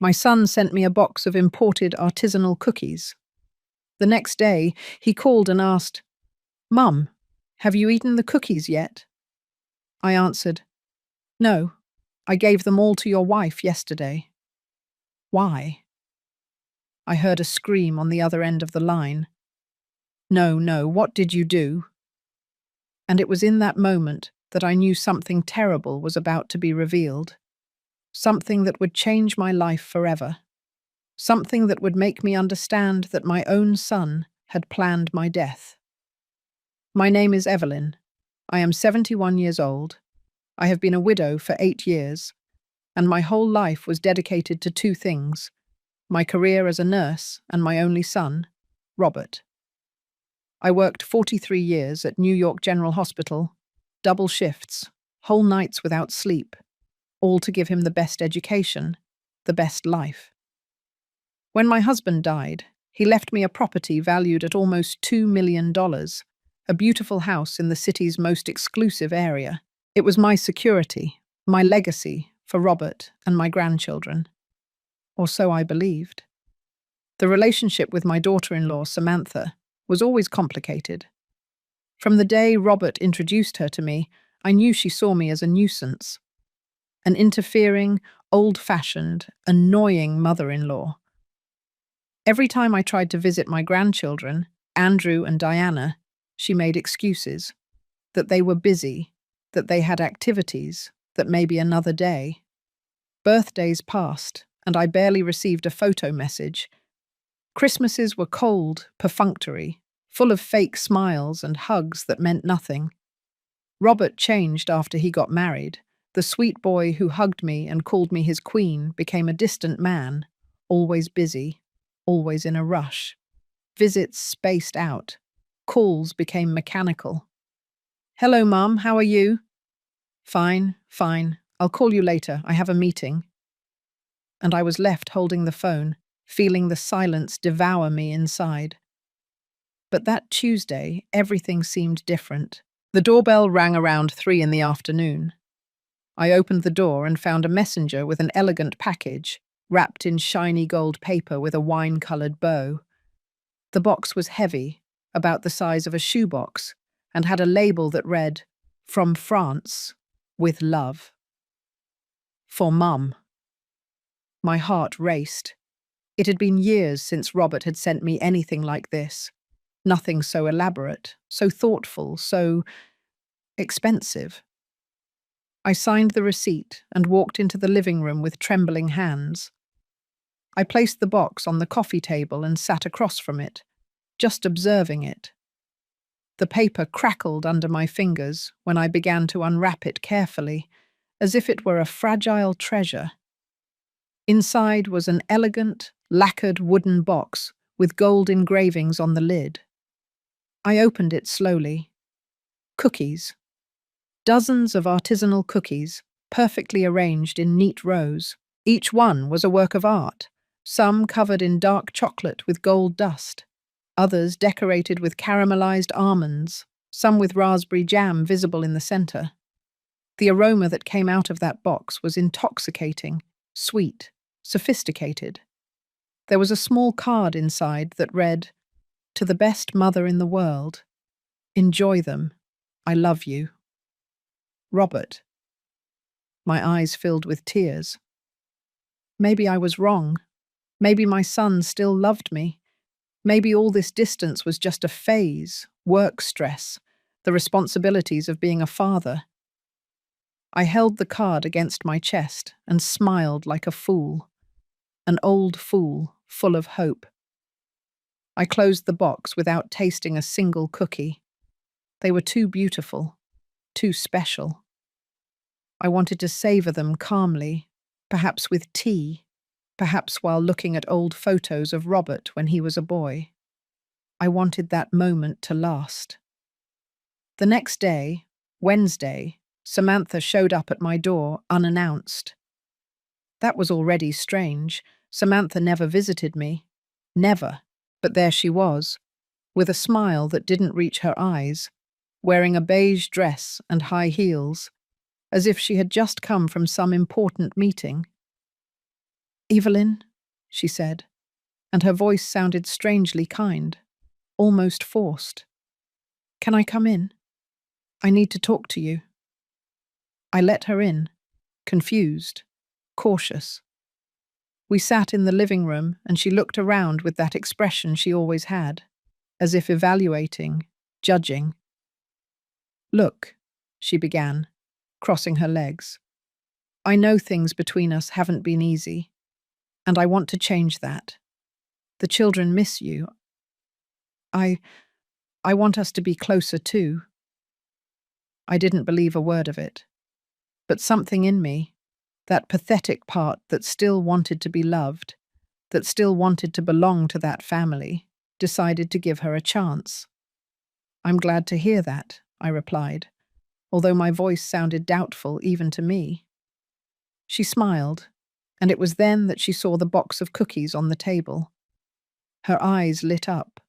My son sent me a box of imported artisanal cookies. The next day, he called and asked, "Mum, have you eaten the cookies yet?" I answered, "No, I gave them all to your wife yesterday." "Why?" I heard a scream on the other end of the line. "No, no, what did you do?" And it was in that moment that I knew something terrible was about to be revealed. Something that would change my life forever. Something that would make me understand that my own son had planned my death. My name is Evelyn. I am 71 years old. I have been a widow for 8 years, and my whole life was dedicated to two things: my career as a nurse and my only son, Robert. I worked 43 years at New York General Hospital, double shifts, whole nights without sleep, all to give him the best education, the best life. When my husband died, he left me a property valued at almost $2 million, a beautiful house in the city's most exclusive area. It was my security, my legacy for Robert and my grandchildren. Or so I believed. The relationship with my daughter-in-law, Samantha, was always complicated. From the day Robert introduced her to me, I knew she saw me as a nuisance. An interfering, old-fashioned, annoying mother-in-law. Every time I tried to visit my grandchildren, Andrew and Diana, she made excuses. That they were busy, that they had activities, that maybe another day. Birthdays passed, and I barely received a photo message. Christmases were cold, perfunctory, full of fake smiles and hugs that meant nothing. Robert changed after he got married. The sweet boy who hugged me and called me his queen became a distant man, always busy, always in a rush. Visits spaced out. Calls became mechanical. "Hello, Mum, how are you?" "Fine, fine. I'll call you later. I have a meeting." And I was left holding the phone, feeling the silence devour me inside. But that Tuesday, everything seemed different. The doorbell rang around 3 in the afternoon. I opened the door and found a messenger with an elegant package, wrapped in shiny gold paper with a wine-colored bow. The box was heavy, about the size of a shoebox, and had a label that read, "From France, with love." For Mum. My heart raced. It had been years since Robert had sent me anything like this. Nothing so elaborate, so thoughtful, so expensive. I signed the receipt and walked into the living room with trembling hands. I placed the box on the coffee table and sat across from it, just observing it. The paper crackled under my fingers when I began to unwrap it carefully, as if it were a fragile treasure. Inside was an elegant, lacquered wooden box with gold engravings on the lid. I opened it slowly. Cookies. Dozens of artisanal cookies, perfectly arranged in neat rows. Each one was a work of art, some covered in dark chocolate with gold dust, others decorated with caramelized almonds, some with raspberry jam visible in the center. The aroma that came out of that box was intoxicating, sweet, sophisticated. There was a small card inside that read, "To the best mother in the world. Enjoy them. I love you. Robert." My eyes filled with tears. Maybe I was wrong. Maybe my son still loved me. Maybe all this distance was just a phase, work stress, the responsibilities of being a father. I held the card against my chest and smiled like a fool. An old fool, full of hope. I closed the box without tasting a single cookie. They were too beautiful, too special. I wanted to savor them calmly, perhaps with tea, perhaps while looking at old photos of Robert when he was a boy. I wanted that moment to last. The next day, Wednesday, Samantha showed up at my door unannounced. That was already strange. Samantha never visited me. Never. But there she was, with a smile that didn't reach her eyes, wearing a beige dress and high heels, as if she had just come from some important meeting. Evelyn, she said, and her voice sounded strangely kind, almost forced. Can I come in? I need to talk to you. I let her in, confused, cautious. We sat in the living room and she looked around with that expression she always had, as if evaluating, judging. Look, she began, crossing her legs. I know things between us haven't been easy, and I want to change that. The children miss you. I want us to be closer too. I didn't believe a word of it. But something in me, that pathetic part that still wanted to be loved, that still wanted to belong to that family, decided to give her a chance. I'm glad to hear that, I replied, although my voice sounded doubtful even to me. She smiled, and it was then that she saw the box of cookies on the table. Her eyes lit up.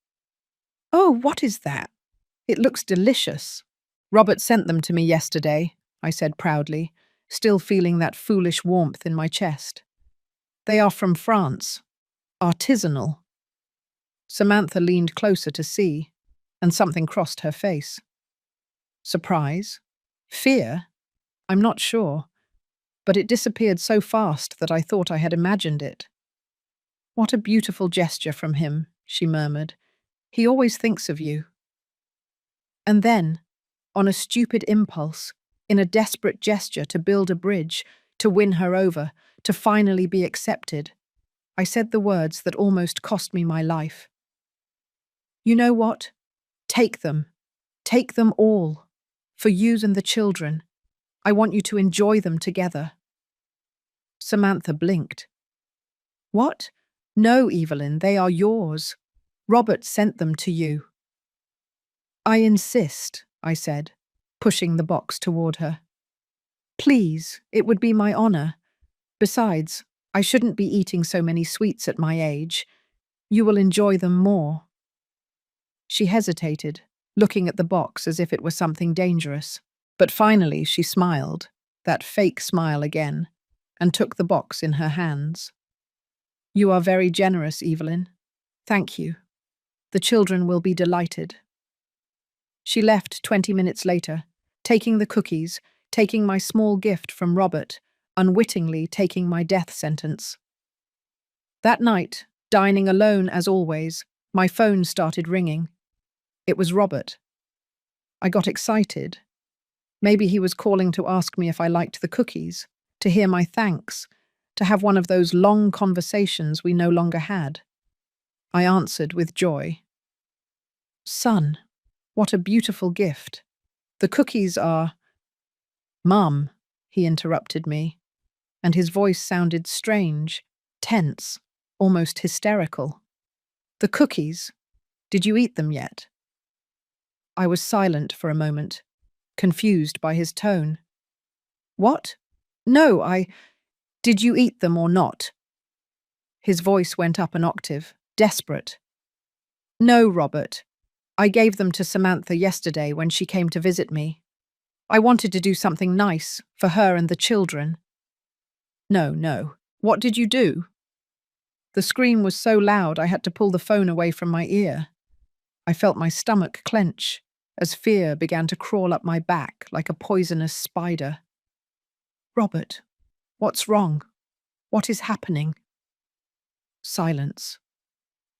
Oh, what is that? It looks delicious. Robert sent them to me yesterday, I said proudly, still feeling that foolish warmth in my chest. They are from France. Artisanal. Samantha leaned closer to see, and something crossed her face. Surprise? Fear? I'm not sure, but it disappeared so fast that I thought I had imagined it. What a beautiful gesture from him, she murmured. He always thinks of you. And then, on a stupid impulse, in a desperate gesture to build a bridge, to win her over, to finally be accepted, I said the words that almost cost me my life. You know what? Take them. Take them all. For yous and the children. I want you to enjoy them together. Samantha blinked. What? No, Evelyn, they are yours. Robert sent them to you. I insist, I said, pushing the box toward her. Please, it would be my honor. Besides, I shouldn't be eating so many sweets at my age. You will enjoy them more. She hesitated, looking at the box as if it were something dangerous. But finally she smiled, that fake smile again, and took the box in her hands. You are very generous, Evelyn. Thank you. The children will be delighted. She left 20 minutes later, taking the cookies, taking my small gift from Robert, unwittingly taking my death sentence. That night, dining alone as always, my phone started ringing. It was Robert. I got excited. Maybe he was calling to ask me if I liked the cookies, to hear my thanks, to have one of those long conversations we no longer had. I answered with joy. Son, what a beautiful gift. The cookies are… Mum, he interrupted me, and his voice sounded strange, tense, almost hysterical. The cookies, did you eat them yet? I was silent for a moment, confused by his tone. What? No, did you eat them or not? His voice went up an octave, desperate. No, Robert. I gave them to Samantha yesterday when she came to visit me. I wanted to do something nice for her and the children. No. What did you do? The scream was so loud I had to pull the phone away from my ear. I felt my stomach clench as fear began to crawl up my back like a poisonous spider. Robert, what's wrong? What is happening? Silence.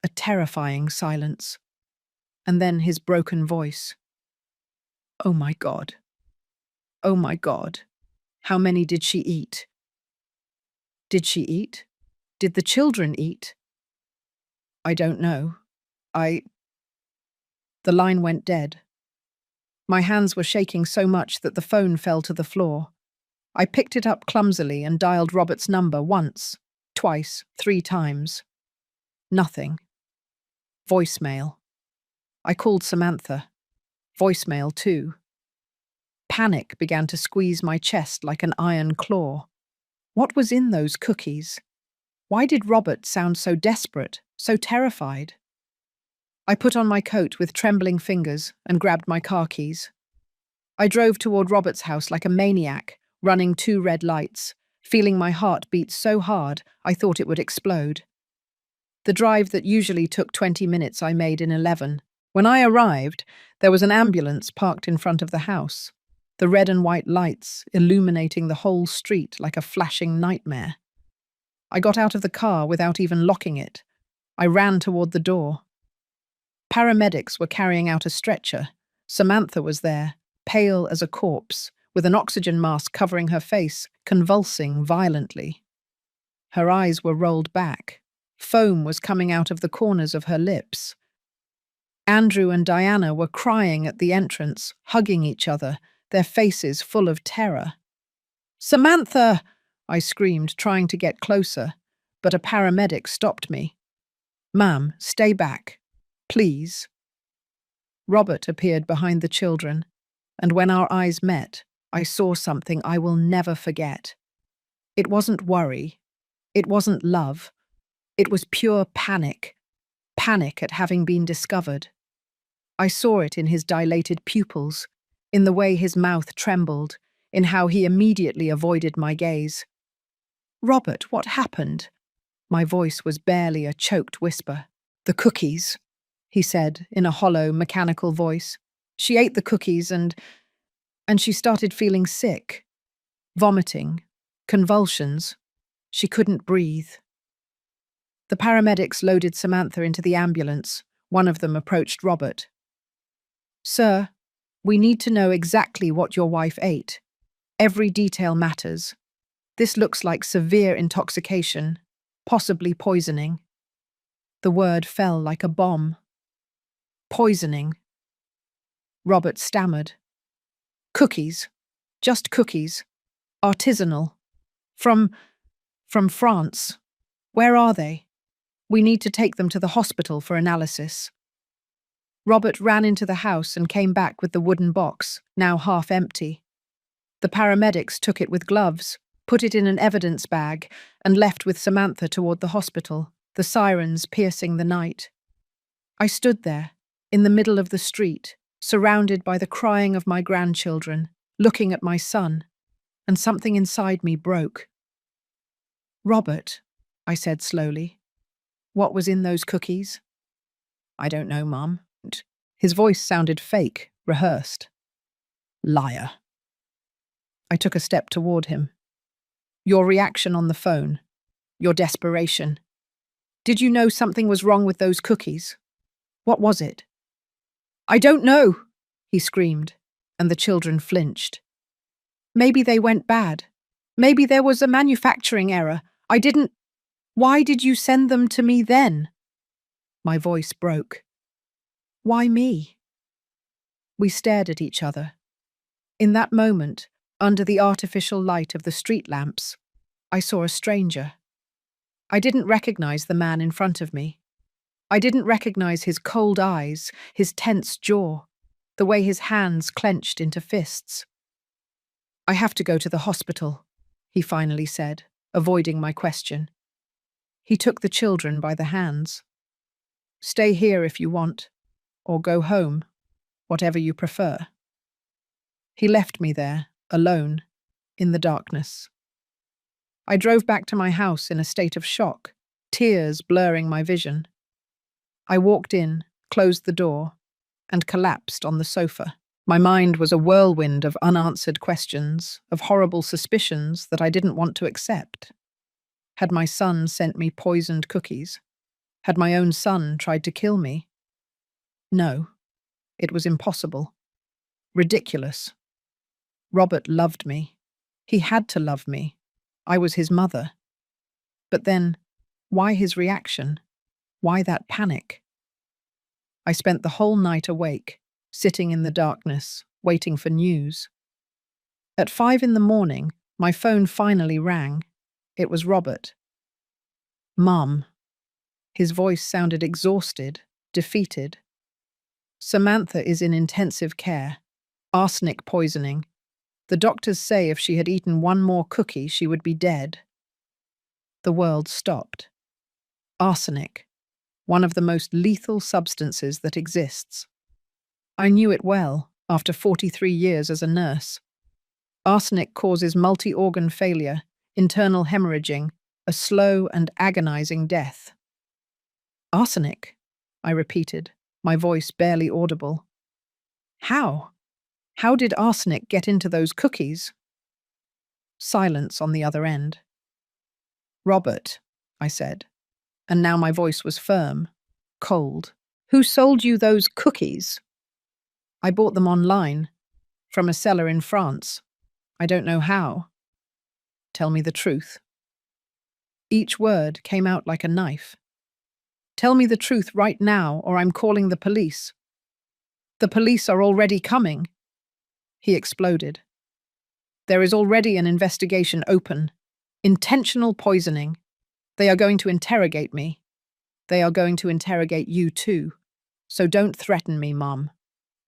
A terrifying silence. And then his broken voice. Oh my God. Oh my God. How many did she eat? Did she eat? Did the children eat? I don't know. The line went dead. My hands were shaking so much that the phone fell to the floor. I picked it up clumsily and dialed Robert's number once, twice, 3 times. Nothing. Voicemail. I called Samantha. Voicemail too. Panic began to squeeze my chest like an iron claw. What was in those cookies? Why did Robert sound so desperate, so terrified? I put on my coat with trembling fingers and grabbed my car keys. I drove toward Robert's house like a maniac, running 2 red lights, feeling my heart beat so hard I thought it would explode. The drive that usually took 20 minutes I made in 11. When I arrived, there was an ambulance parked in front of the house, the red and white lights illuminating the whole street like a flashing nightmare. I got out of the car without even locking it. I ran toward the door. Paramedics were carrying out a stretcher. Samantha was there, pale as a corpse, with an oxygen mask covering her face, convulsing violently. Her eyes were rolled back. Foam was coming out of the corners of her lips. Andrew and Diana were crying at the entrance, hugging each other, their faces full of terror. "Samantha!" I screamed, trying to get closer, but a paramedic stopped me. "Ma'am, stay back. Please." Robert appeared behind the children, and when our eyes met, I saw something I will never forget. It wasn't worry. It wasn't love. It was pure panic. Panic at having been discovered. I saw it in his dilated pupils, in the way his mouth trembled, in how he immediately avoided my gaze. "Robert, what happened?" My voice was barely a choked whisper. "The cookies," he said in a hollow, mechanical voice. "She ate the cookies and she started feeling sick. Vomiting. Convulsions. She couldn't breathe." The paramedics loaded Samantha into the ambulance. One of them approached Robert. "Sir, we need to know exactly what your wife ate. Every detail matters. This looks like severe intoxication, possibly poisoning." The word fell like a bomb. Poisoning. Robert stammered. "Cookies. Just cookies. Artisanal. From France. Where are they? We need to take them to the hospital for analysis." Robert ran into the house and came back with the wooden box, now half empty. The paramedics took it with gloves, put it in an evidence bag, and left with Samantha toward the hospital, the sirens piercing the night. I stood there, in the middle of the street, surrounded by the crying of my grandchildren, looking at my son, and something inside me broke. "Robert," I said slowly, "what was in those cookies?" "I don't know, Mum." His voice sounded fake, rehearsed. "Liar." I took a step toward him. "Your reaction on the phone. Your desperation. Did you know something was wrong with those cookies? What was it?" "I don't know," he screamed, and the children flinched. "Maybe they went bad. Maybe there was a manufacturing error. I didn't. Why did you send them to me then?" My voice broke. "Why me?" We stared at each other. In that moment, under the artificial light of the street lamps, I saw a stranger. I didn't recognize the man in front of me. I didn't recognize his cold eyes, his tense jaw, the way his hands clenched into fists. "I have to go to the hospital," he finally said, avoiding my question. He took the children by the hands. "Stay here if you want, or go home, whatever you prefer." He left me there, alone, in the darkness. I drove back to my house in a state of shock, tears blurring my vision. I walked in, closed the door, and collapsed on the sofa. My mind was a whirlwind of unanswered questions, of horrible suspicions that I didn't want to accept. Had my son sent me poisoned cookies? Had my own son tried to kill me? No, it was impossible. Ridiculous. Robert loved me. He had to love me. I was his mother. But then, why his reaction? Why that panic? I spent the whole night awake, sitting in the darkness, waiting for news. At 5 in the morning, my phone finally rang. It was Robert. "Mum." His voice sounded exhausted, defeated. "Samantha is in intensive care. Arsenic poisoning. The doctors say if she had eaten one more cookie, she would be dead." The world stopped. Arsenic, one of the most lethal substances that exists. I knew it well, after 43 years as a nurse. Arsenic causes multi-organ failure. internal hemorrhaging, a slow and agonizing death. Arsenic, I repeated, my voice barely audible. How? How did arsenic get into those cookies? Silence on the other end. Robert, I said, and now my voice was firm, cold. Who sold you those cookies? I bought them online, from a seller in France. I don't know how. Tell me the truth. Each word came out like a knife. Tell me the truth right now, or I'm calling the police. The police are already coming. He exploded. There is already an investigation open. Intentional poisoning. They are going to interrogate me. They are going to interrogate you too. So don't threaten me, Mum,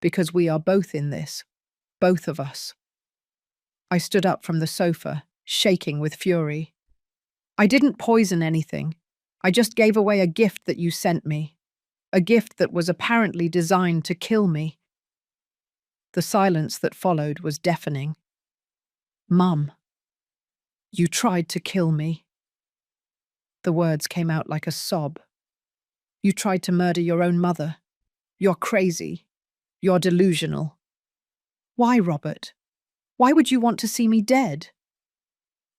because we are both in this. Both of us. I stood up from the sofa, shaking with fury. I didn't poison anything. I just gave away a gift that you sent me. A gift that was apparently designed to kill me. The silence that followed was deafening. Mum, you tried to kill me. The words came out like a sob. You tried to murder your own mother. You're crazy. You're delusional. Why, Robert? Why would you want to see me dead?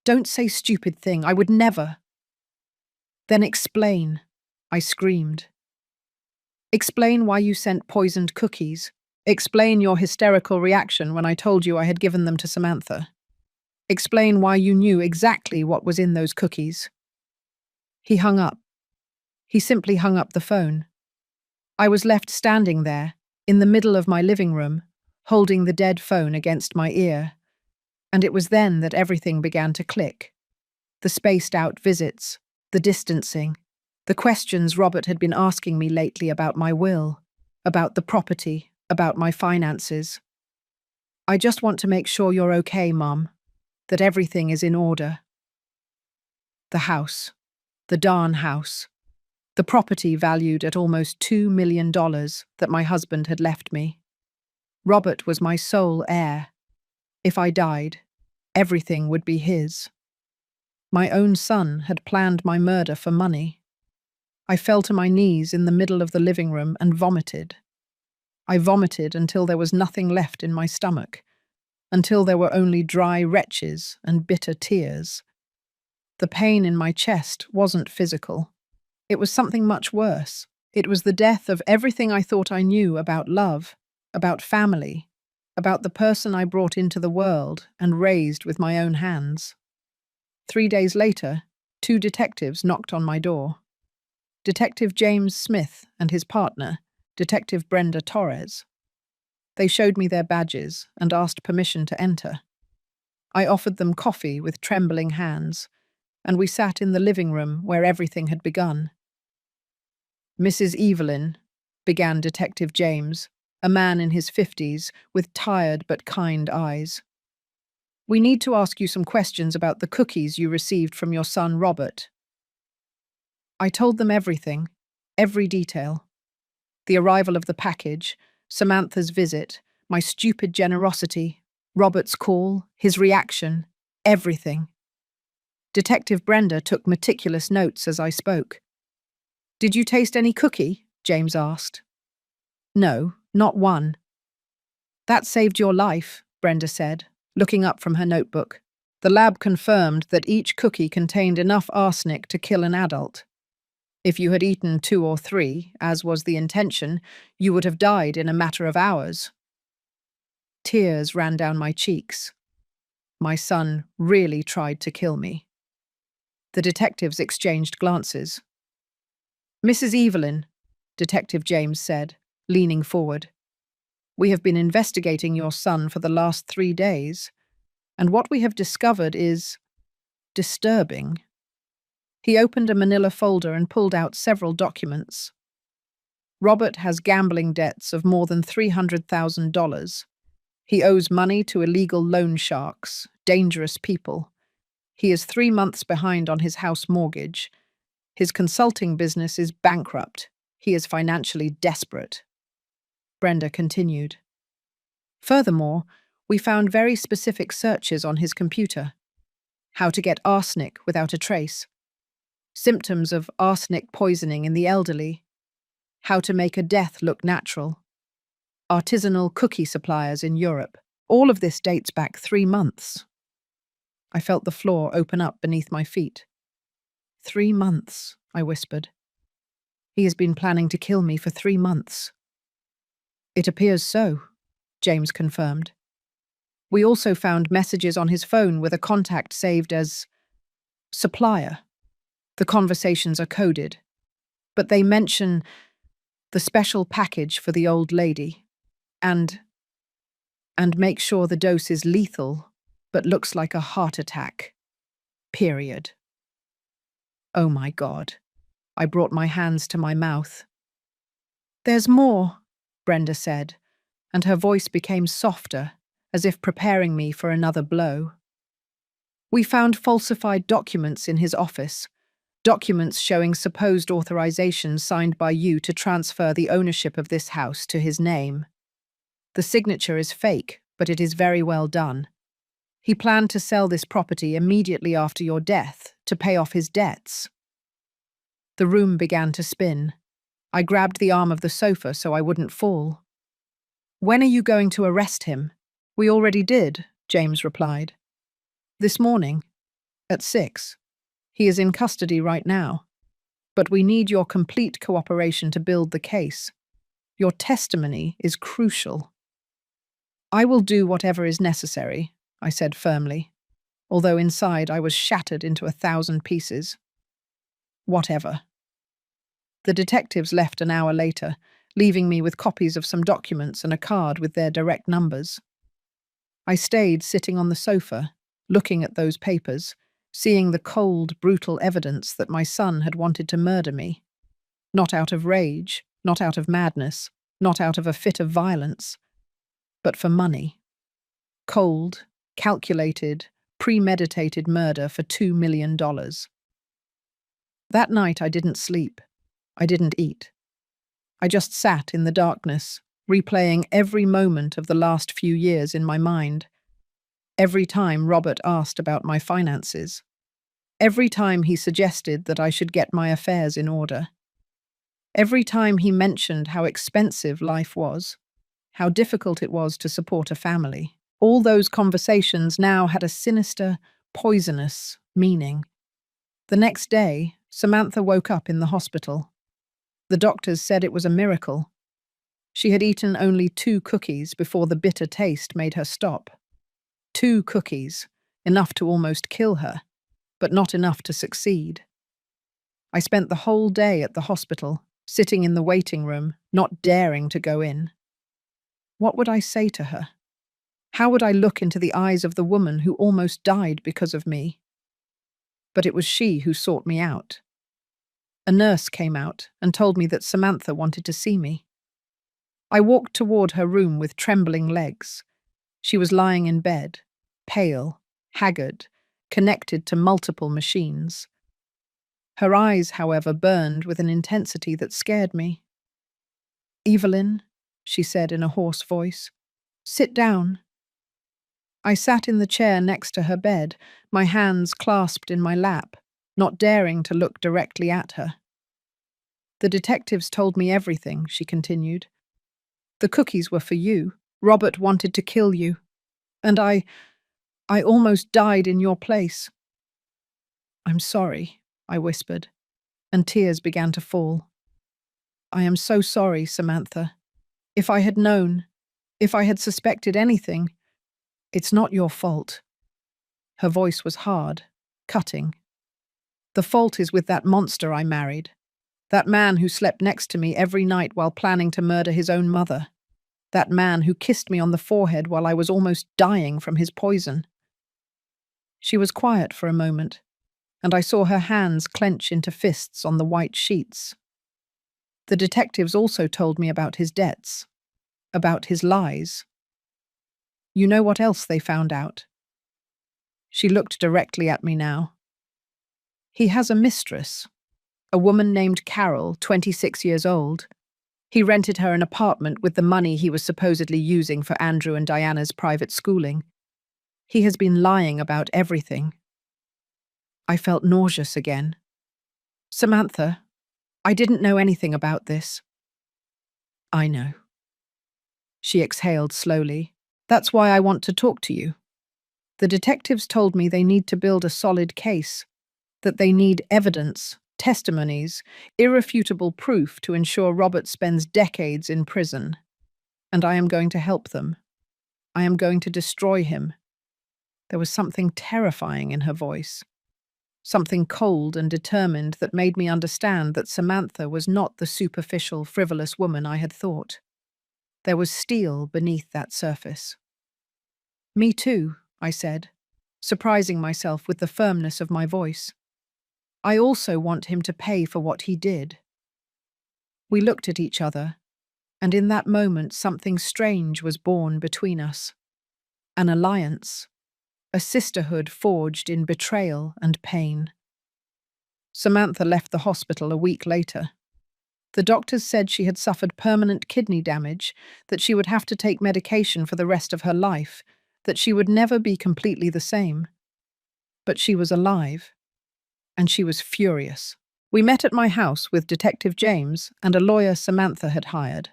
Don't say stupid thing. I would never. Then explain, I screamed. Explain why you sent poisoned cookies. Explain your hysterical reaction when I told you I had given them to Samantha. Explain why you knew exactly what was in those cookies. He hung up. He simply hung up the phone. I was left standing there, in the middle of my living room, holding the dead phone against my ear. And it was then that everything began to click. The spaced-out visits, the distancing, the questions Robert had been asking me lately about my will, about the property, about my finances. I just want to make sure you're okay, Mum, that everything is in order. The house, the darn house, the property valued at almost $2 million that my husband had left me. Robert was my sole heir. If I died, everything would be his. My own son had planned my murder for money. I fell to my knees in the middle of the living room and vomited. I vomited until there was nothing left in my stomach, until there were only dry retches and bitter tears. The pain in my chest wasn't physical. It was something much worse. It was the death of everything I thought I knew about love, about family, about the person I brought into the world and raised with my own hands. 3 days later, 2 detectives knocked on my door. Detective James Smith and his partner, Detective Brenda Torres. They showed me their badges and asked permission to enter. I offered them coffee with trembling hands, and we sat in the living room where everything had begun. Mrs. Evelyn, began Detective James, a man in his 50s with tired but kind eyes. We need to ask you some questions about the cookies you received from your son Robert. I told them everything, every detail. The arrival of the package, Samantha's visit, my stupid generosity, Robert's call, his reaction, everything. Detective Brenda took meticulous notes as I spoke. Did you taste any cookie? James asked. No, not one. That saved your life, Brenda said, looking up from her notebook. The lab confirmed that each cookie contained enough arsenic to kill an adult. If you had eaten 2 or 3, as was the intention, you would have died in a matter of hours. Tears ran down my cheeks. My son really tried to kill me. The detectives exchanged glances. Mrs. Evelyn, Detective James said, leaning forward. We have been investigating your son for the last 3 days, and what we have discovered is disturbing. He opened a manila folder and pulled out several documents. Robert has gambling debts of more than $300,000. He owes money to illegal loan sharks, dangerous people. He is 3 months behind on his house mortgage. His consulting business is bankrupt. He is financially desperate. Brenda continued. Furthermore, we found very specific searches on his computer. how to get arsenic without a trace, symptoms of arsenic poisoning in the elderly, how to make a death look natural, artisanal cookie suppliers in Europe. All of this dates back 3 months. I felt the floor open up beneath my feet. 3 months, I whispered. He has been planning to kill me for 3 months. It appears so, James confirmed. We also found messages on his phone with a contact saved as supplier. The conversations are coded, but they mention the special package for the old lady and make sure the dose is lethal but looks like a heart attack. Period. Oh my God. I brought my hands to my mouth. There's more, Brenda said, and her voice became softer, as if preparing me for another blow. We found falsified documents in his office, documents showing supposed authorizations signed by you to transfer the ownership of this house to his name. The signature is fake, but it is very well done. He planned to sell this property immediately after your death to pay off his debts. The room began to spin. I grabbed the arm of the sofa so I wouldn't fall. When are you going to arrest him? We already did, James replied. This morning, at 6. He is in custody right now. But we need your complete cooperation to build the case. Your testimony is crucial. I will do whatever is necessary, I said firmly, although inside I was shattered into 1,000 pieces. Whatever. The detectives left an hour later, leaving me with copies of some documents and a card with their direct numbers. I stayed sitting on the sofa, looking at those papers, seeing the cold, brutal evidence that my son had wanted to murder me. Not out of rage, not out of madness, not out of a fit of violence, but for money. Cold, calculated, premeditated murder for $2 million. That night I didn't sleep. I didn't eat. I just sat in the darkness, replaying every moment of the last few years in my mind. Every time Robert asked about my finances. Every time he suggested that I should get my affairs in order. Every time he mentioned how expensive life was, how difficult it was to support a family. All those conversations now had a sinister, poisonous meaning. The next day, Samantha woke up in the hospital. The doctors said it was a miracle. She had eaten only 2 cookies before the bitter taste made her stop. 2 cookies, enough to almost kill her, but not enough to succeed. I spent the whole day at the hospital, sitting in the waiting room, not daring to go in. What would I say to her? How would I look into the eyes of the woman who almost died because of me? But it was she who sought me out. A nurse came out and told me that Samantha wanted to see me. I walked toward her room with trembling legs. She was lying in bed, pale, haggard, connected to multiple machines. Her eyes, however, burned with an intensity that scared me. "Evelyn," she said in a hoarse voice, "sit down." I sat in the chair next to her bed, my hands clasped in my lap, not daring to look directly at her. "The detectives told me everything," she continued. "The cookies were for you. Robert wanted to kill you. And I almost died in your place." "I'm sorry," I whispered, and tears began to fall. "I am so sorry, Samantha. If I had known, if I had suspected anything, it's not your fault." Her voice was hard, cutting. "The fault is with that monster I married. That man who slept next to me every night while planning to murder his own mother. That man who kissed me on the forehead while I was almost dying from his poison." She was quiet for a moment, and I saw her hands clench into fists on the white sheets. "The detectives also told me about his debts, about his lies. You know what else they found out?" She looked directly at me now. "He has a mistress, a woman named Carol, 26 years old. He rented her an apartment with the money he was supposedly using for Andrew and Diana's private schooling. He has been lying about everything. I felt nauseous again. Samantha, I didn't know anything about this. I know. She exhaled slowly. That's why I want to talk to you. The detectives told me they need to build a solid case, that they need evidence, testimonies, irrefutable proof to ensure Robert spends decades in prison. And I am going to help them. I am going to destroy him. There was something terrifying in her voice, something cold and determined that made me understand that Samantha was not the superficial, frivolous woman I had thought. There was steel beneath that surface. Me too, I said, surprising myself with the firmness of my voice. I also want him to pay for what he did. We looked at each other, and in that moment something strange was born between us. An alliance, a sisterhood forged in betrayal and pain. Samantha left the hospital a week later. The doctors said she had suffered permanent kidney damage, that she would have to take medication for the rest of her life, that she would never be completely the same. But she was alive, and she was furious. We met at my house with Detective James and a lawyer Samantha had hired,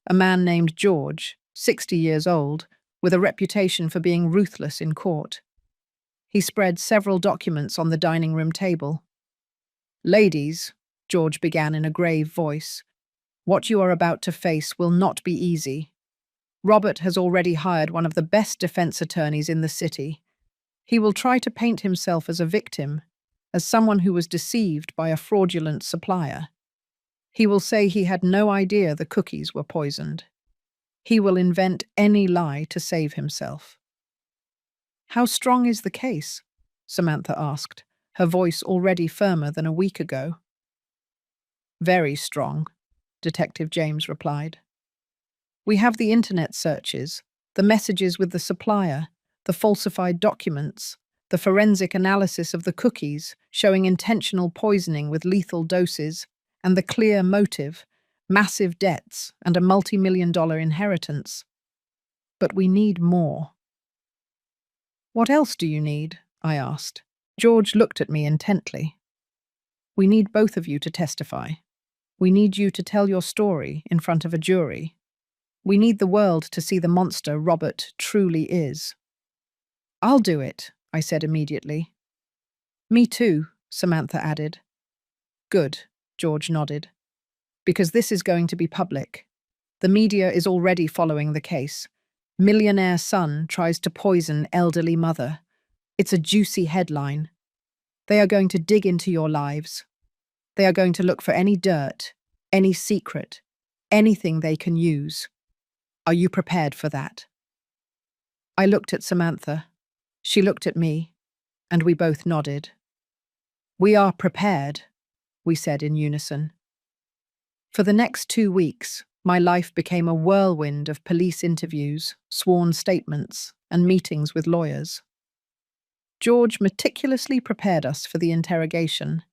a man named George, 60 years old, with a reputation for being ruthless in court. He spread several documents on the dining room table. "Ladies," George began in a grave voice, "what you are about to face will not be easy. Robert has already hired one of the best defense attorneys in the city. He will try to paint himself as a victim, as someone who was deceived by a fraudulent supplier. He will say he had no idea the cookies were poisoned. He will invent any lie to save himself." "How strong is the case?" Samantha asked, her voice already firmer than a week ago. "Very strong," Detective James replied. "We have the internet searches, the messages with the supplier, the falsified documents, the forensic analysis of the cookies showing intentional poisoning with lethal doses, and the clear motive, massive debts, and a multi-million-dollar inheritance. But we need more." "What else do you need?" I asked. George looked at me intently. "We need both of you to testify. We need you to tell your story in front of a jury. We need the world to see the monster Robert truly is." "I'll do it," I said immediately. "Me too," Samantha added. "Good," George nodded. "Because this is going to be public. The media is already following the case. Millionaire son tries to poison elderly mother. It's a juicy headline. They are going to dig into your lives. They are going to look for any dirt, any secret, anything they can use. Are you prepared for that?" I looked at Samantha. She looked at me, and we both nodded. "We are prepared," we said in unison. For the next 2 weeks, my life became a whirlwind of police interviews, sworn statements, and meetings with lawyers. George meticulously prepared us for the interrogation.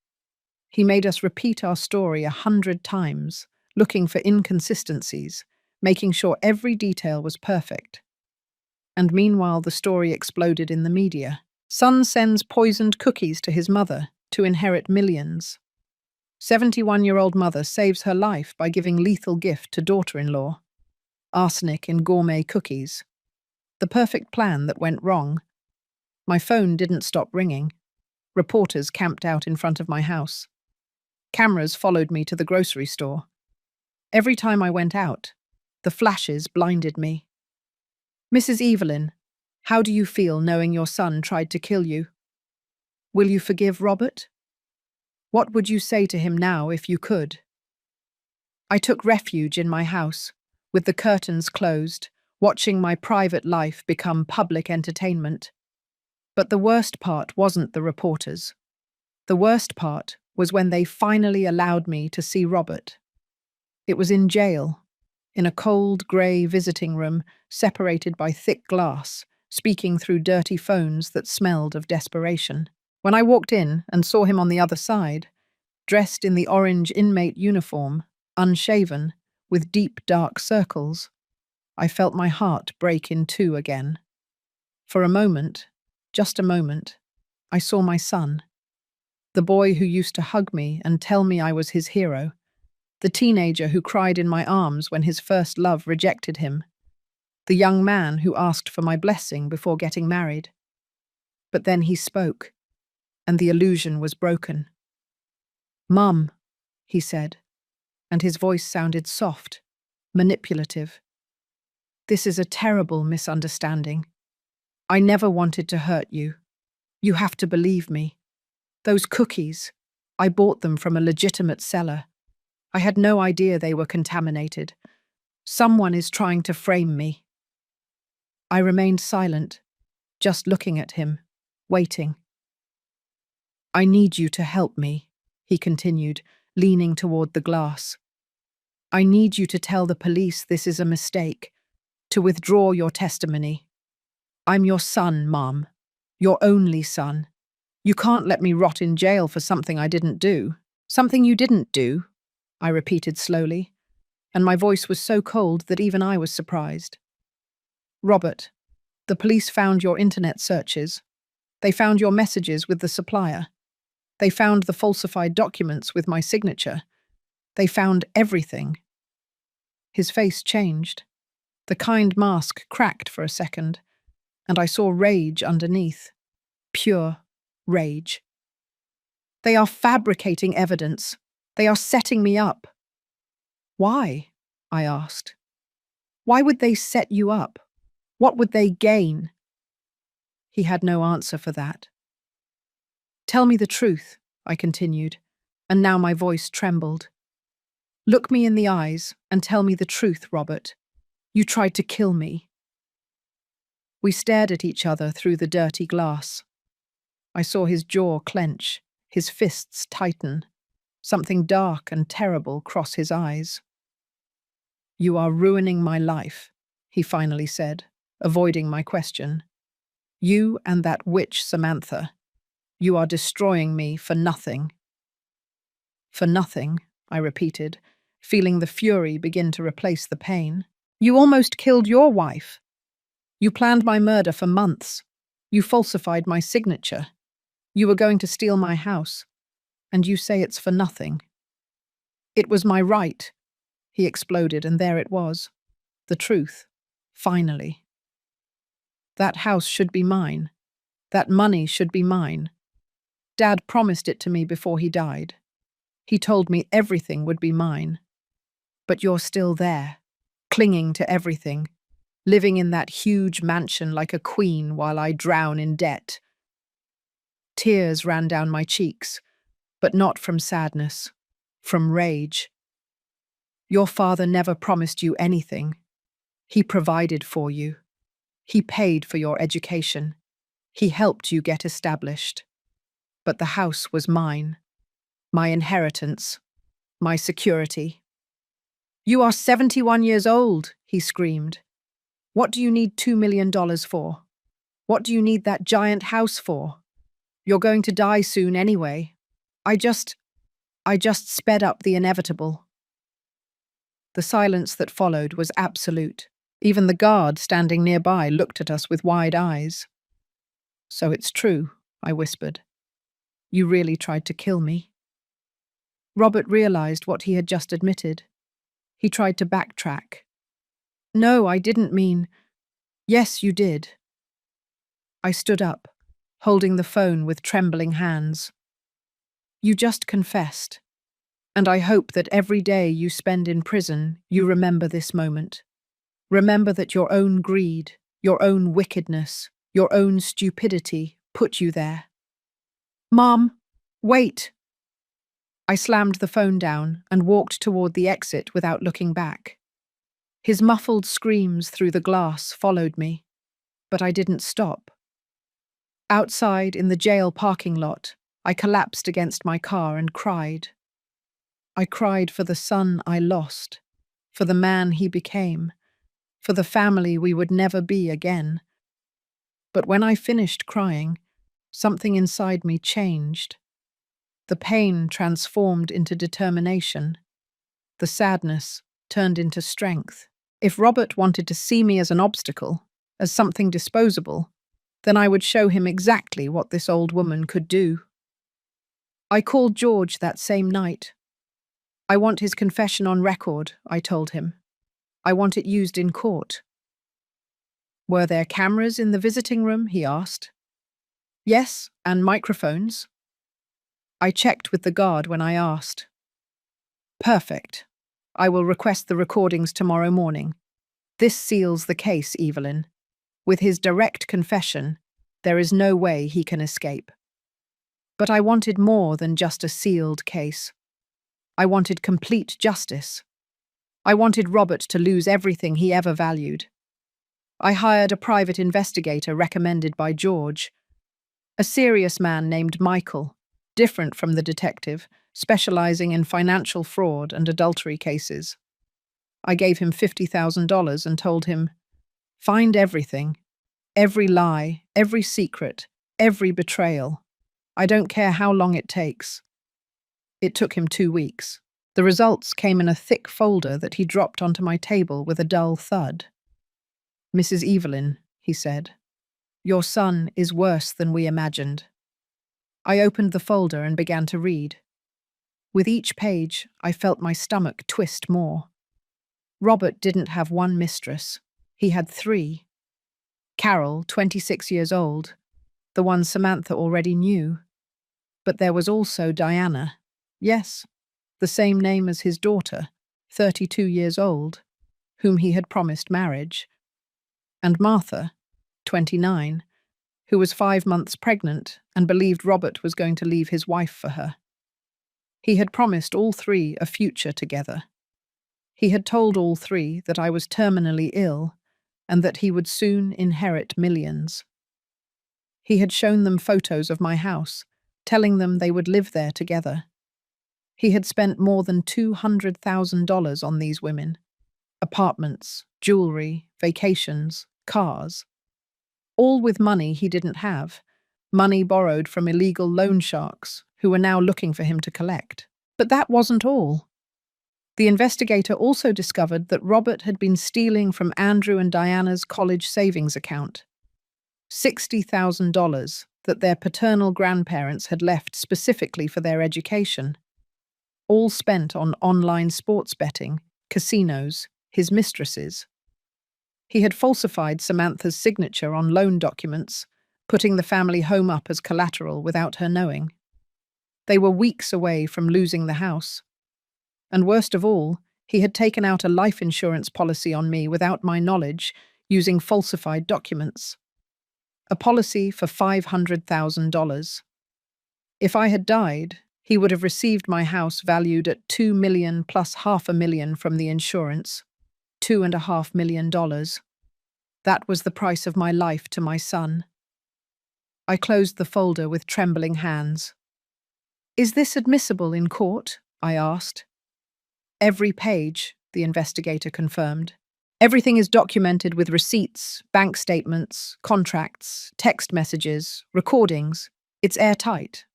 He made us repeat our story 100 times, looking for inconsistencies, making sure every detail was perfect. And meanwhile, the story exploded in the media. Son sends poisoned cookies to his mother to inherit millions. 71-year-old mother saves her life by giving lethal gift to daughter-in-law. Arsenic in gourmet cookies. The perfect plan that went wrong. My phone didn't stop ringing. Reporters camped out in front of my house. Cameras followed me to the grocery store. Every time I went out, the flashes blinded me. "Mrs. Evelyn, how do you feel knowing your son tried to kill you? Will you forgive Robert? What would you say to him now if you could?" I took refuge in my house, with the curtains closed, watching my private life become public entertainment. But the worst part wasn't the reporters. The worst part was when they finally allowed me to see Robert. It was in jail, in a cold, grey visiting room, separated by thick glass, speaking through dirty phones that smelled of desperation. When I walked in and saw him on the other side, dressed in the orange inmate uniform, unshaven, with deep dark circles, I felt my heart break in two again. For a moment, just a moment, I saw my son, The boy who used to hug me and tell me I was his hero. The teenager who cried in my arms when his first love rejected him. The young man who asked for my blessing before getting married. But then he spoke, and the illusion was broken. "Mum," he said, and his voice sounded soft, manipulative. "This is a terrible misunderstanding. I never wanted to hurt you. You have to believe me. Those cookies, I bought them from a legitimate seller. I had no idea they were contaminated. Someone is trying to frame me." I remained silent, just looking at him, waiting. "I need you to help me," he continued, leaning toward the glass. "I need you to tell the police this is a mistake, to withdraw your testimony. I'm your son, Mom, your only son. You can't let me rot in jail for something I didn't do." "Something you didn't do," I repeated slowly, and my voice was so cold that even I was surprised. "Robert, the police found your internet searches. They found your messages with the supplier. They found the falsified documents with my signature. They found everything." His face changed. The kind mask cracked for a second, and I saw rage underneath. Pure rage. "They are fabricating evidence. They are setting me up." "Why?" I asked. "Why would they set you up? What would they gain?" He had no answer for that. "Tell me the truth," I continued, and now my voice trembled. "Look me in the eyes and tell me the truth, Robert. You tried to kill me." We stared at each other through the dirty glass. I saw his jaw clench, his fists tighten, something dark and terrible cross his eyes. "You are ruining my life," he finally said, avoiding my question. "You and that witch Samantha. You are destroying me for nothing." "For nothing," I repeated, feeling the fury begin to replace the pain. "You almost killed your wife. You planned my murder for months. You falsified my signature. You were going to steal my house. And you say it's for nothing." "It was my right," he exploded, and there it was. The truth. Finally. "That house should be mine. That money should be mine. Dad promised it to me before he died. He told me everything would be mine. But you're still there, clinging to everything, living in that huge mansion like a queen while I drown in debt." Tears ran down my cheeks, but not from sadness, from rage. "Your father never promised you anything. He provided for you. He paid for your education. He helped you get established. But the house was mine, my inheritance, my security." "You are 71 years old," he screamed. "What do you need $2 million for? What do you need that giant house for? You're going to die soon anyway. I just sped up the inevitable." The silence that followed was absolute. Even the guard standing nearby looked at us with wide eyes. "So it's true," I whispered. "You really tried to kill me." Robert realized what he had just admitted. He tried to backtrack. "No, I didn't mean—" "Yes, you did." I stood up, holding the phone with trembling hands. "You just confessed. And I hope that every day you spend in prison, you remember this moment. Remember that your own greed, your own wickedness, your own stupidity put you there." "Mom, wait!" I slammed the phone down and walked toward the exit without looking back. His muffled screams through the glass followed me, but I didn't stop. Outside in the jail parking lot, I collapsed against my car and cried. I cried for the son I lost, for the man he became, for the family we would never be again. But when I finished crying, something inside me changed. The pain transformed into determination. The sadness turned into strength. If Robert wanted to see me as an obstacle, as something disposable, then I would show him exactly what this old woman could do. I called George that same night. I want his confession on record, I told him. I want it used in court. Were there cameras in the visiting room? He asked. Yes, and microphones. I checked with the guard when I asked. Perfect. I will request the recordings tomorrow morning. This seals the case, Evelyn. With his direct confession, there is no way he can escape. But I wanted more than just a sealed case. I wanted complete justice. I wanted Robert to lose everything he ever valued. I hired a private investigator recommended by George, a serious man named Michael, different from the detective, specializing in financial fraud and adultery cases. I gave him $50,000 and told him, find everything, every lie, every secret, every betrayal. I don't care how long it takes. It took him 2 weeks. The results came in a thick folder that he dropped onto my table with a dull thud. Mrs. Evelyn, he said, your son is worse than we imagined. I opened the folder and began to read. With each page, I felt my stomach twist more. Robert didn't have one mistress. He had 3. Carol, 26 years old, the one Samantha already knew. But there was also Diana. Yes, the same name as his daughter, 32 years old, whom he had promised marriage. And Martha, 29, who was 5 months pregnant and believed Robert was going to leave his wife for her. He had promised all 3 a future together. He had told all 3 that I was terminally ill and that he would soon inherit millions. He had shown them photos of my house, telling them they would live there together. He had spent more than $200,000 on these women. Apartments, jewelry, vacations, cars. All with money he didn't have. Money borrowed from illegal loan sharks who were now looking for him to collect. But that wasn't all. The investigator also discovered that Robert had been stealing from Andrew and Diana's college savings account. $60,000 that their paternal grandparents had left specifically for their education. All spent on online sports betting, casinos, his mistresses. He had falsified Samantha's signature on loan documents, putting the family home up as collateral without her knowing. They were weeks away from losing the house. And worst of all, he had taken out a life insurance policy on me without my knowledge, using falsified documents. A policy for $500,000. If I had died, he would have received my house valued at $2 million plus $500,000 from the insurance. $2.5 million. That was the price of my life to my son. I closed the folder with trembling hands. Is this admissible in court? I asked. Every page, the investigator confirmed. Everything is documented with receipts, bank statements, contracts, text messages, recordings. It's airtight.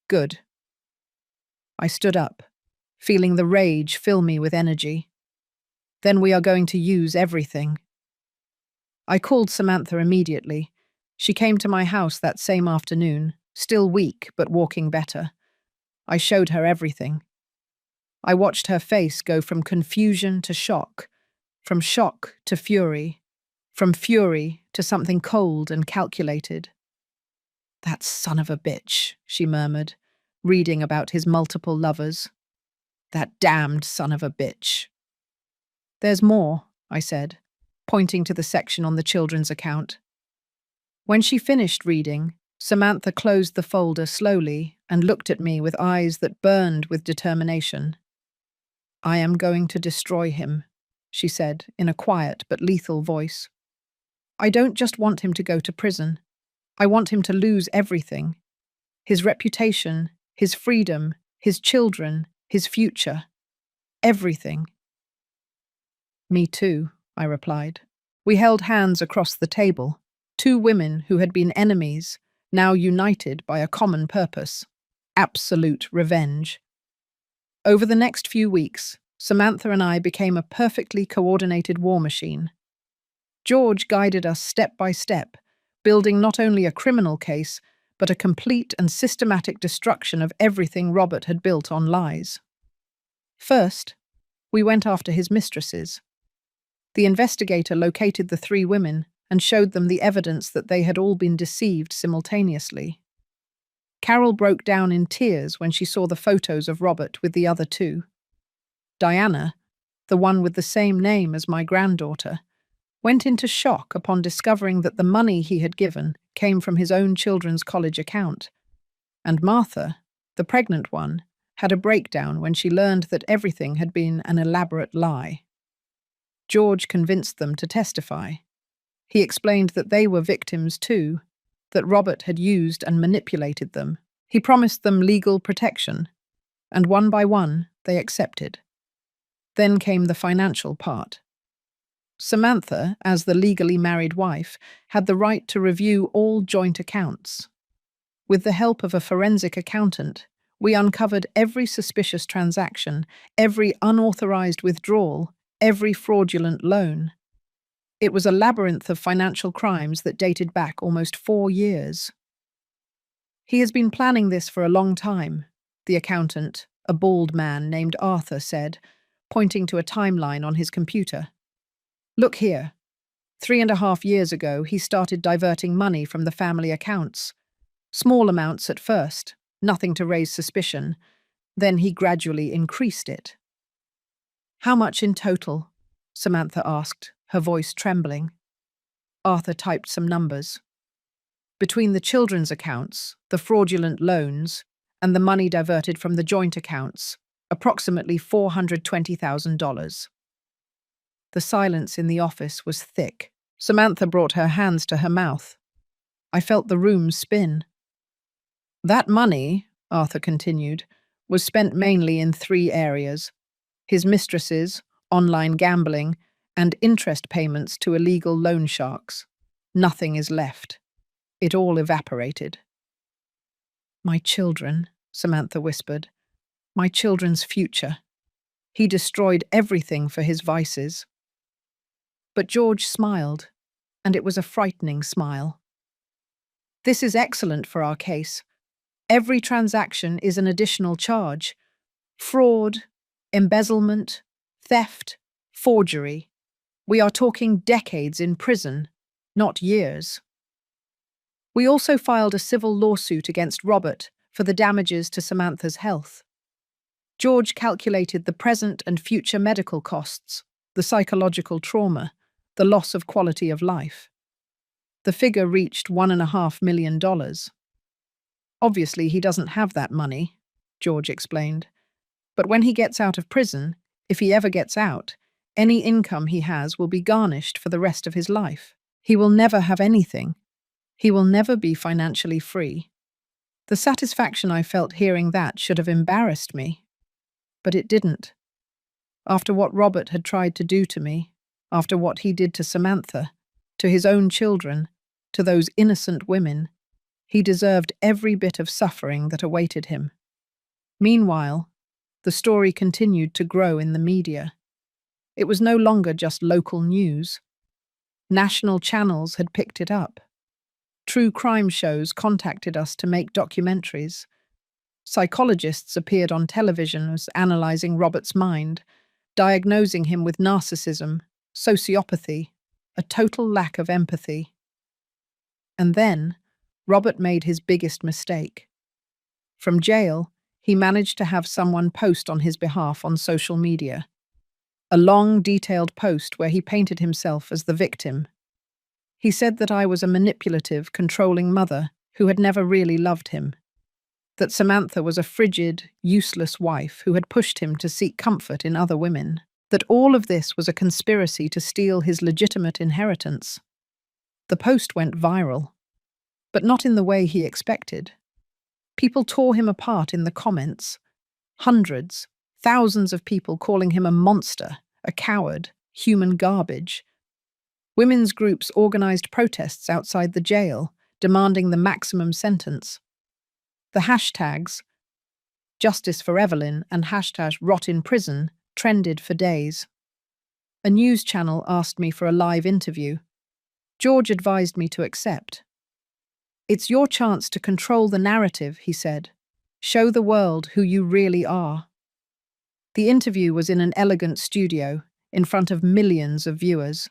Good. I stood up, feeling the rage fill me with energy. Then we are going to use everything. I called Samantha immediately. She came to my house that same afternoon, still weak but walking better. I showed her everything. I watched her face go from confusion to shock, from shock to fury, from fury to something cold and calculated. That son of a bitch, she murmured, reading about his multiple lovers. That damned son of a bitch. There's more, I said, pointing to the section on the children's account. When she finished reading, Samantha closed the folder slowly and looked at me with eyes that burned with determination. I am going to destroy him, she said in a quiet but lethal voice. I don't just want him to go to prison. I want him to lose everything. His reputation, his freedom, his children, his future. Everything. Me too, I replied. We held hands across the table, 2 women who had been enemies, now united by a common purpose. Absolute revenge. Over the next few weeks, Samantha and I became a perfectly coordinated war machine. George guided us step by step, building not only a criminal case, but a complete and systematic destruction of everything Robert had built on lies. First, we went after his mistresses. The investigator located the three women and showed them the evidence that they had all been deceived simultaneously. Carol broke down in tears when she saw the photos of Robert with the other two. Diana, the one with the same name as my granddaughter, went into shock upon discovering that the money he had given came from his own children's college account. And Martha, the pregnant one, had a breakdown when she learned that everything had been an elaborate lie. George convinced them to testify. He explained that they were victims too, that Robert had used and manipulated them. He promised them legal protection, and one by one they accepted. Then came the financial part. Samantha, as the legally married wife, had the right to review all joint accounts. With the help of a forensic accountant, we uncovered every suspicious transaction, every unauthorized withdrawal, every fraudulent loan. It was a labyrinth of financial crimes that dated back almost 4 years. He has been planning this for a long time, the accountant, a bald man named Arthur, said, pointing to a timeline on his computer. Look here. 3.5 years ago, he started diverting money from the family accounts. Small amounts at first, nothing to raise suspicion. Then he gradually increased it. How much in total? Samantha asked, her voice trembling. Arthur typed some numbers. Between the children's accounts, the fraudulent loans, and the money diverted from the joint accounts, approximately $420,000. The silence in the office was thick. Samantha brought her hands to her mouth. I felt the room spin. That money, Arthur continued, was spent mainly in 3 areas: his mistresses, online gambling, and interest payments to illegal loan sharks. Nothing is left. It all evaporated. My children, Samantha whispered. My children's future. He destroyed everything for his vices. But George smiled, and it was a frightening smile. This is excellent for our case. Every transaction is an additional charge. Fraud, embezzlement, theft, forgery. We are talking decades in prison, not years. We also filed a civil lawsuit against Robert for the damages to Samantha's health. George calculated the present and future medical costs, the psychological trauma, the loss of quality of life. The figure reached $1.5 million. Obviously, he doesn't have that money, George explained. But when he gets out of prison, if he ever gets out, any income he has will be garnished for the rest of his life. He will never have anything. He will never be financially free. The satisfaction I felt hearing that should have embarrassed me. But it didn't. After what Robert had tried to do to me, after what he did to Samantha, to his own children, to those innocent women, he deserved every bit of suffering that awaited him. Meanwhile, the story continued to grow in the media. It was no longer just local news. National channels had picked it up. True crime shows contacted us to make documentaries. Psychologists appeared on television as analyzing Robert's mind, diagnosing him with narcissism, sociopathy, a total lack of empathy. And then, Robert made his biggest mistake. From jail, he managed to have someone post on his behalf on social media. A long, detailed post where he painted himself as the victim. He said that I was a manipulative, controlling mother who had never really loved him. That Samantha was a frigid, useless wife who had pushed him to seek comfort in other women. That all of this was a conspiracy to steal his legitimate inheritance. The post went viral, but not in the way he expected. People tore him apart in the comments. Hundreds, thousands of people calling him a monster, a coward, human garbage. Women's groups organized protests outside the jail, demanding the maximum sentence. The hashtags, Justice for Evelyn and hashtag Rot in Prison, trended for days. A news channel asked me for a live interview. George advised me to accept. It's your chance to control the narrative, he said. Show the world who you really are. The interview was in an elegant studio, in front of millions of viewers.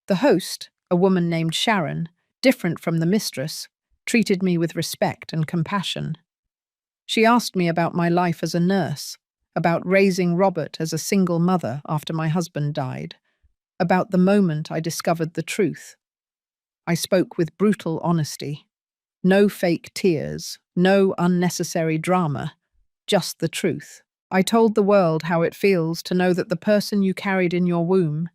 The host, a woman named Sharon, different from the mistress, treated me with respect and compassion. She asked me about my life as a nurse, about raising Robert as a single mother after my husband died, about the moment I discovered the truth. I spoke with brutal honesty. No fake tears, no unnecessary drama, just the truth. I told the world how it feels to know that the person you carried in your womb,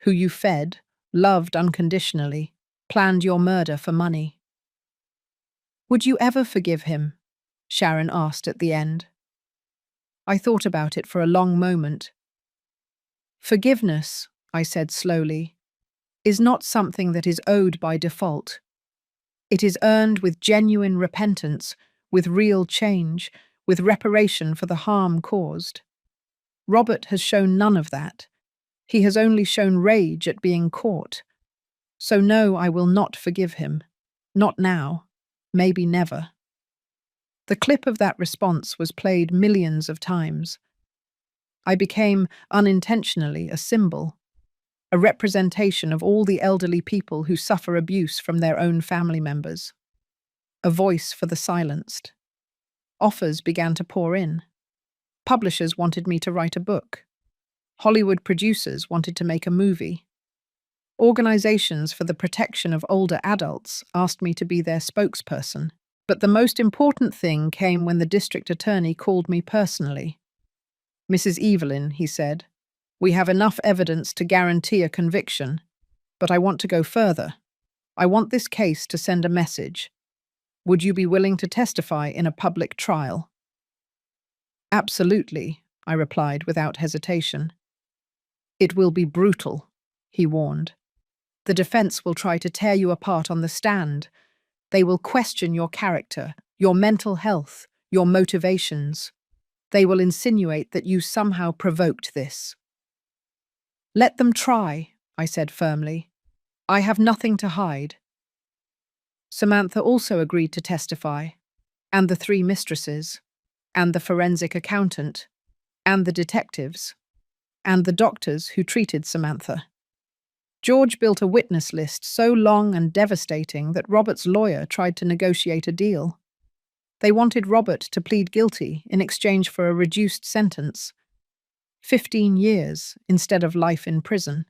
who you fed, loved unconditionally, planned your murder for money. Would you ever forgive him? Sharon asked at the end. I thought about it for a long moment. Forgiveness, I said slowly, is not something that is owed by default. It is earned with genuine repentance, with real change, with reparation for the harm caused. Robert has shown none of that. He has only shown rage at being caught. So no, I will not forgive him. Not now. Maybe never. The clip of that response was played millions of times. I became, unintentionally, a symbol, a representation of all the elderly people who suffer abuse from their own family members. A voice for the silenced. Offers began to pour in. Publishers wanted me to write a book. Hollywood producers wanted to make a movie. Organizations for the protection of older adults asked me to be their spokesperson. But the most important thing came when the district attorney called me personally. Mrs. Evelyn, he said, we have enough evidence to guarantee a conviction, but I want to go further. I want this case to send a message. Would you be willing to testify in a public trial? Absolutely, I replied without hesitation. It will be brutal, he warned. The defense will try to tear you apart on the stand. They will question your character, your mental health, your motivations. They will insinuate that you somehow provoked this. Let them try, I said firmly. I have nothing to hide. Samantha also agreed to testify, and the 3 mistresses, and the forensic accountant, and the detectives, and the doctors who treated Samantha. George built a witness list so long and devastating that Robert's lawyer tried to negotiate a deal. They wanted Robert to plead guilty in exchange for a reduced sentence, 15 years instead of life in prison.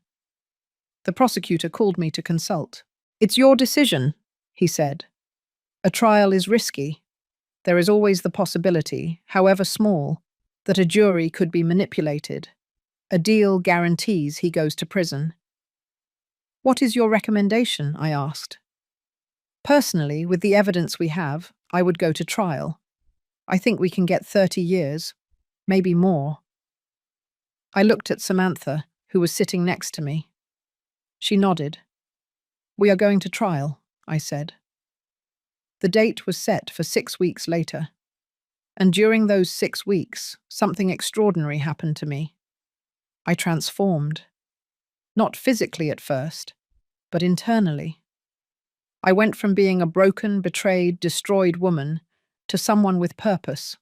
The prosecutor called me to consult. It's your decision, he said. A trial is risky. There is always the possibility, however small, that a jury could be manipulated. A deal guarantees he goes to prison. What is your recommendation? I asked. Personally, with the evidence we have, I would go to trial. I think we can get 30 years, maybe more. I looked at Samantha, who was sitting next to me. She nodded. We are going to trial, I said. The date was set for 6 weeks later. And during those 6 weeks, something extraordinary happened to me. I transformed. Not physically at first, but internally. I went from being a broken, betrayed, destroyed woman to someone with purpose,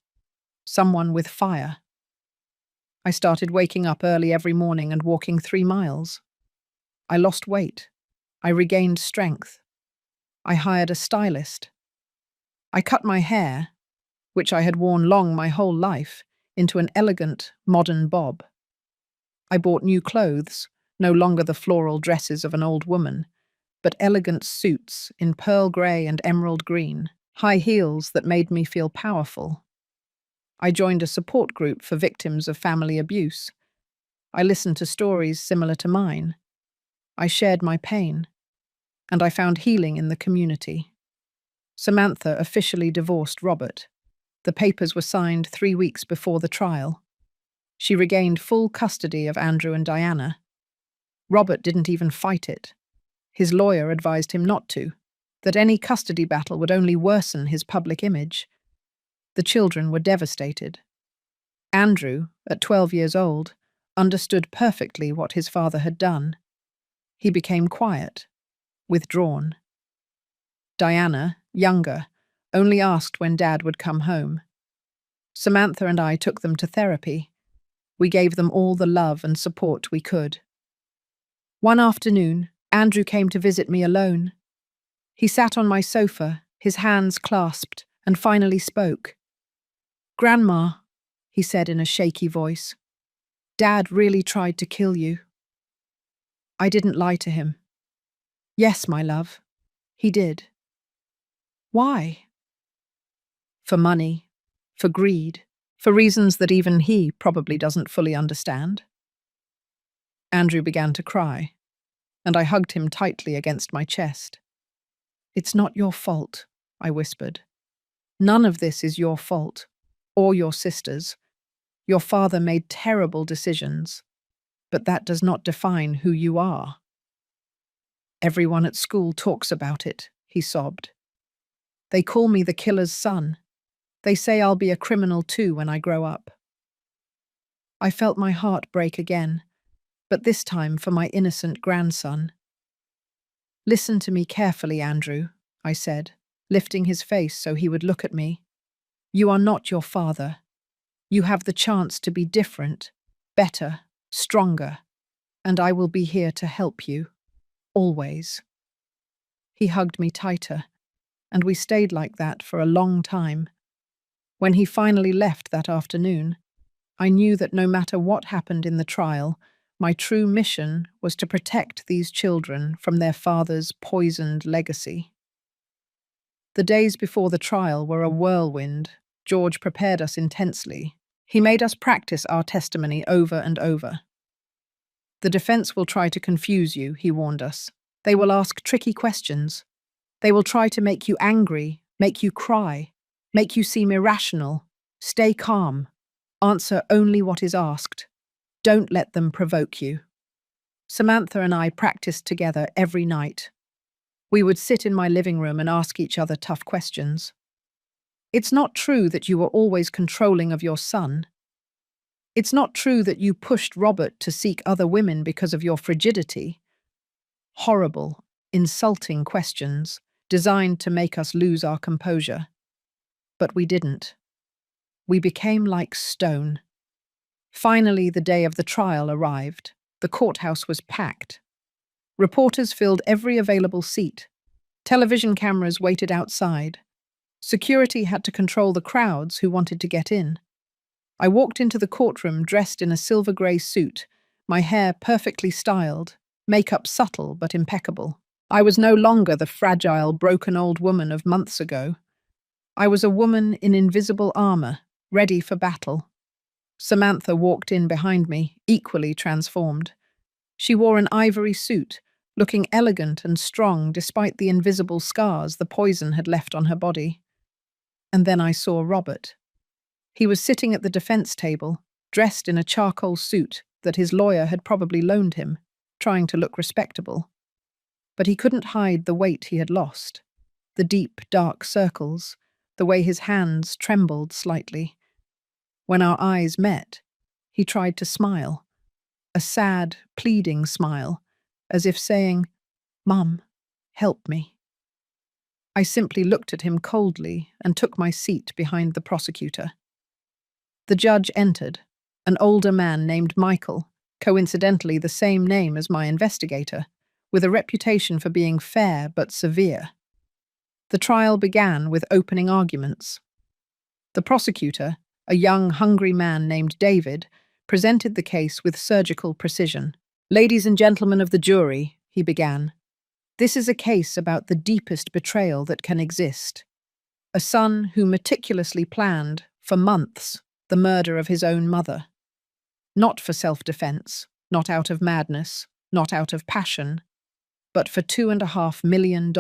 someone with fire. I started waking up early every morning and walking 3 miles. I lost weight. I regained strength. I hired a stylist. I cut my hair, which I had worn long my whole life, into an elegant, modern bob. I bought new clothes, no longer the floral dresses of an old woman, but elegant suits in pearl grey and emerald green, high heels that made me feel powerful. I joined a support group for victims of family abuse. I listened to stories similar to mine. I shared my pain, and I found healing in the community. Samantha officially divorced Robert. The papers were signed 3 weeks before the trial. She regained full custody of Andrew and Diana. Robert didn't even fight it. His lawyer advised him not to, that any custody battle would only worsen his public image. The children were devastated. Andrew, at 12 years old, understood perfectly what his father had done. He became quiet, withdrawn. Diana, younger, only asked when Dad would come home. Samantha and I took them to therapy. We gave them all the love and support we could. One afternoon, Andrew came to visit me alone. He sat on my sofa, his hands clasped, and finally spoke. "Grandma," he said in a shaky voice, "Dad really tried to kill you." I didn't lie to him. "Yes, my love, he did." "Why?" "For money, for greed, for reasons that even he probably doesn't fully understand." Andrew began to cry, and I hugged him tightly against my chest. "It's not your fault," I whispered. "None of this is your fault, or your sister's. Your father made terrible decisions, but that does not define who you are." "Everyone at school talks about it," he sobbed. "They call me the killer's son. They say I'll be a criminal too when I grow up." I felt my heart break again, but this time for my innocent grandson. "Listen to me carefully, Andrew," I said, lifting his face so he would look at me. "You are not your father. You have the chance to be different, better, stronger, and I will be here to help you. Always." He hugged me tighter, and we stayed like that for a long time. When he finally left that afternoon, I knew that no matter what happened in the trial, my true mission was to protect these children from their father's poisoned legacy. The days before the trial were a whirlwind. George prepared us intensely. He made us practice our testimony over and over. "The defense will try to confuse you," he warned us. "They will ask tricky questions. They will try to make you angry, make you cry, make you seem irrational. Stay calm. Answer only what is asked. Don't let them provoke you." Samantha and I practiced together every night. We would sit in my living room and ask each other tough questions. "It's not true that you were always controlling of your son. It's not true that you pushed Robert to seek other women because of your frigidity." Horrible, insulting questions designed to make us lose our composure. But we didn't. We became like stone. Finally, the day of the trial arrived. The courthouse was packed. Reporters filled every available seat. Television cameras waited outside. Security had to control the crowds who wanted to get in. I walked into the courtroom dressed in a silver-grey suit, my hair perfectly styled, makeup subtle but impeccable. I was no longer the fragile, broken old woman of months ago. I was a woman in invisible armor, ready for battle. Samantha walked in behind me, equally transformed. She wore an ivory suit, looking elegant and strong despite the invisible scars the poison had left on her body. And then I saw Robert. He was sitting at the defense table, dressed in a charcoal suit that his lawyer had probably loaned him, trying to look respectable. But he couldn't hide the weight he had lost, the deep, dark circles, the way his hands trembled slightly. When our eyes met, he tried to smile, a sad, pleading smile, as if saying, "Mum, help me." I simply looked at him coldly and took my seat behind the prosecutor. The judge entered, an older man named Michael, coincidentally the same name as my investigator, with a reputation for being fair but severe. The trial began with opening arguments. The prosecutor, a young, hungry man named David, presented the case with surgical precision. "Ladies and gentlemen of the jury," he began, "this is a case about the deepest betrayal that can exist. A son who meticulously planned, for months, the murder of his own mother. Not for self-defense, not out of madness, not out of passion, but for $2.5 million.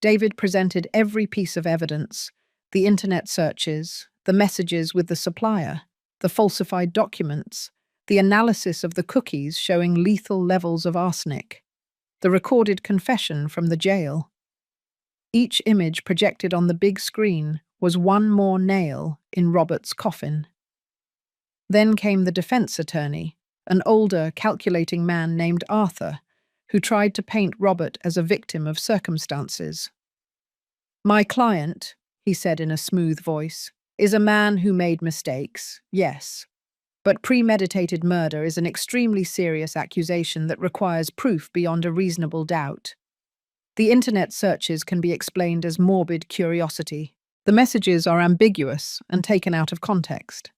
David presented every piece of evidence, the internet searches, the messages with the supplier, the falsified documents, the analysis of the cookies showing lethal levels of arsenic, the recorded confession from the jail. Each image projected on the big screen was one more nail in Robert's coffin. Then came the defense attorney, an older, calculating man named Arthur, who tried to paint Robert as a victim of circumstances. "My client," he said in a smooth voice, "is a man who made mistakes, yes. But premeditated murder is an extremely serious accusation that requires proof beyond a reasonable doubt. The internet searches can be explained as morbid curiosity. The messages are ambiguous and taken out of context.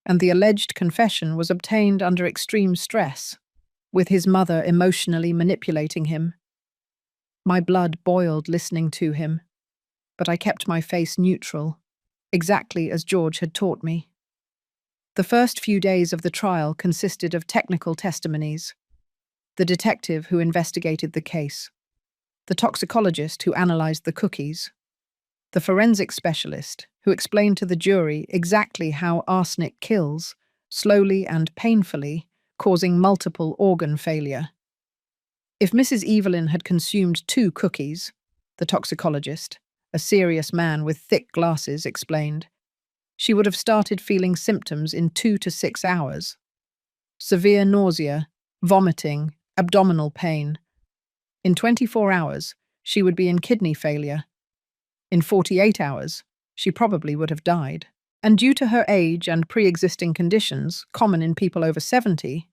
And the alleged confession was obtained under extreme stress, with his mother emotionally manipulating him. My blood boiled listening to him, but I kept my face neutral, exactly as George had taught me. The first few days of the trial consisted of technical testimonies: the detective who investigated the case, the toxicologist who analyzed the cookies, the forensic specialist who explained to the jury exactly how arsenic kills, slowly and painfully, causing multiple organ failure. If Mrs. Evelyn had consumed 2 cookies, the toxicologist, a serious man with thick glasses, explained, she would have started feeling symptoms in 2 to 6 hours. Severe nausea, vomiting, abdominal pain. In 24 hours, she would be in kidney failure. In 48 hours, she probably would have died. And due to her age and pre-existing conditions, common in people over 70,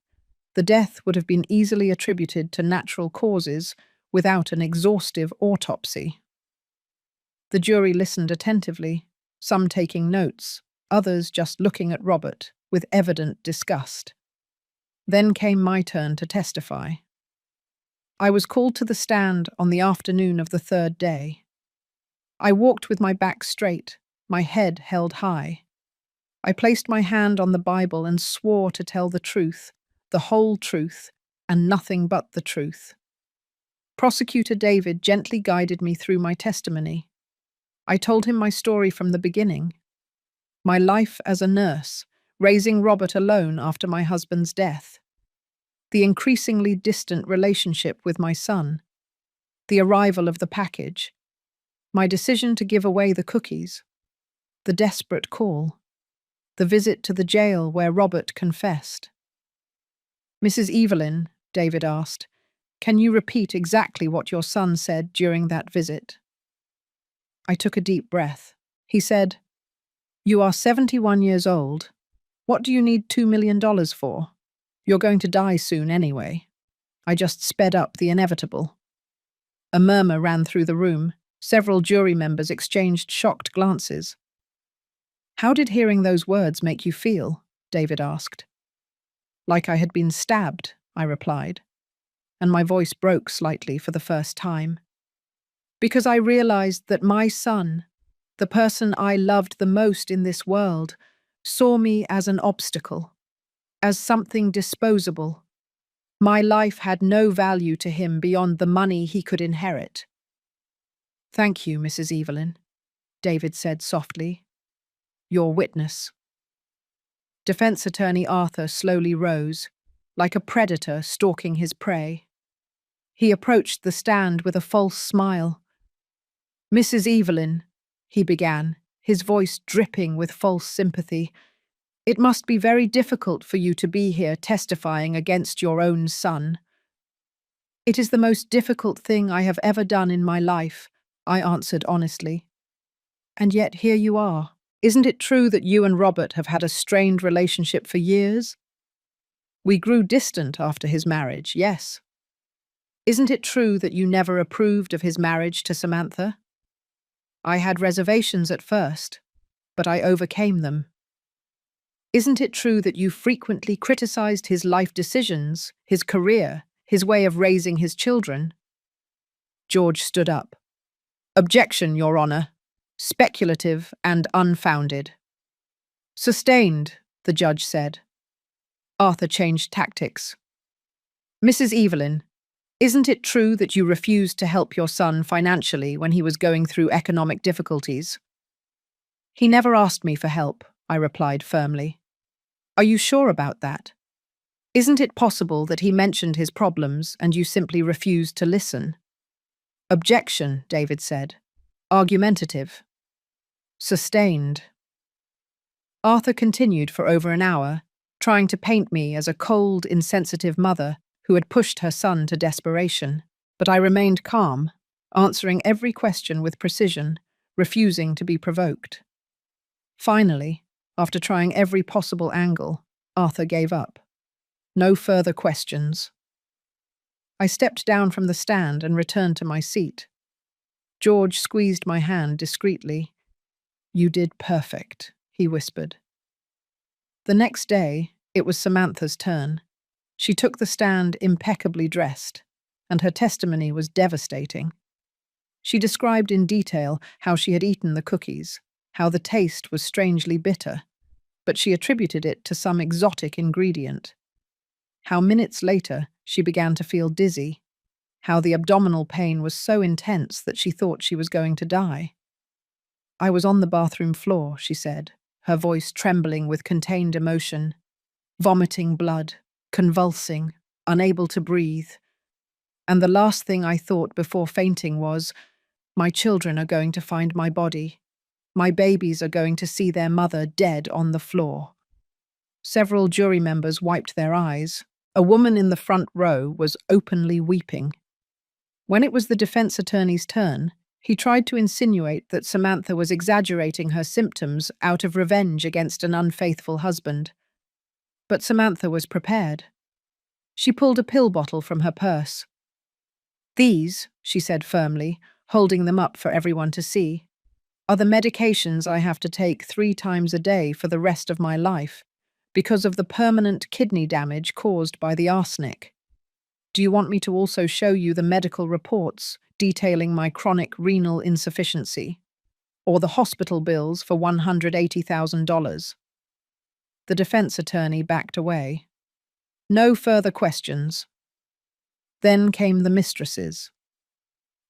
the death would have been easily attributed to natural causes without an exhaustive autopsy. The jury listened attentively, some taking notes, others just looking at Robert with evident disgust. Then came my turn to testify. I was called to the stand on the afternoon of the 3rd day. I walked with my back straight, my head held high. I placed my hand on the Bible and swore to tell the truth, the whole truth, and nothing but the truth. Prosecutor David gently guided me through my testimony. I told him my story from the beginning. My life as a nurse, raising Robert alone after my husband's death. The increasingly distant relationship with my son. The arrival of the package. My decision to give away the cookies. The desperate call. The visit to the jail where Robert confessed. "Mrs. Evelyn," David asked, "can you repeat exactly what your son said during that visit?" I took a deep breath. He said, "You are 71 years old. What do you need $2 million for? You're going to die soon anyway." I just sped up the inevitable. A murmur ran through the room. Several jury members exchanged shocked glances. "How did hearing those words make you feel?" David asked. "Like I had been stabbed," I replied, and my voice broke slightly for the first time. Because I realized that my son, the person I loved the most in this world, saw me as an obstacle, as something disposable. My life had no value to him beyond the money he could inherit. "Thank you, Mrs. Evelyn," David said softly. "Your witness." Defense attorney Arthur slowly rose, like a predator stalking his prey. He approached the stand with a false smile. "Mrs. Evelyn," he began, his voice dripping with false sympathy, "it must be very difficult for you to be here testifying against your own son." "It is the most difficult thing I have ever done in my life," I answered honestly. "And yet here you are. Isn't it true that you and Robert have had a strained relationship for years?" "We grew distant after his marriage, yes." "Isn't it true that you never approved of his marriage to Samantha?" "I had reservations at first, but I overcame them." "Isn't it true that you frequently criticized his life decisions, his career, his way of raising his children?" George stood up. "Objection, Your Honor. Speculative and unfounded." "Sustained," the judge said. Arthur changed tactics. "Mrs. Evelyn, isn't it true that you refused to help your son financially when he was going through economic difficulties?" "He never asked me for help," I replied firmly. "Are you sure about that? Isn't it possible that he mentioned his problems and you simply refused to listen?" "Objection," David said. "Argumentative." "Sustained." Arthur continued for over an hour, trying to paint me as a cold, insensitive mother who had pushed her son to desperation. But I remained calm, answering every question with precision, refusing to be provoked. Finally, after trying every possible angle, Arthur gave up. No further questions. I stepped down from the stand and returned to my seat. George squeezed my hand discreetly. "You did perfect," he whispered. The next day, it was Samantha's turn. She took the stand impeccably dressed, and her testimony was devastating. She described in detail how she had eaten the cookies, how the taste was strangely bitter, but she attributed it to some exotic ingredient. How minutes later she began to feel dizzy, how the abdominal pain was so intense that she thought she was going to die. "I was on the bathroom floor," she said, her voice trembling with contained emotion, vomiting blood, convulsing, unable to breathe. "And the last thing I thought before fainting was, my children are going to find my body. My babies are going to see their mother dead on the floor." Several jury members wiped their eyes. A woman in the front row was openly weeping. When it was the defense attorney's turn, he tried to insinuate that Samantha was exaggerating her symptoms out of revenge against an unfaithful husband. But Samantha was prepared. She pulled a pill bottle from her purse. "These," she said firmly, holding them up for everyone to see, "are the medications I have to take 3 times a day for the rest of my life, because of the permanent kidney damage caused by the arsenic. Do you want me to also show you the medical reports detailing my chronic renal insufficiency, or the hospital bills for $180,000? The defense attorney backed away. No further questions. Then came the mistresses.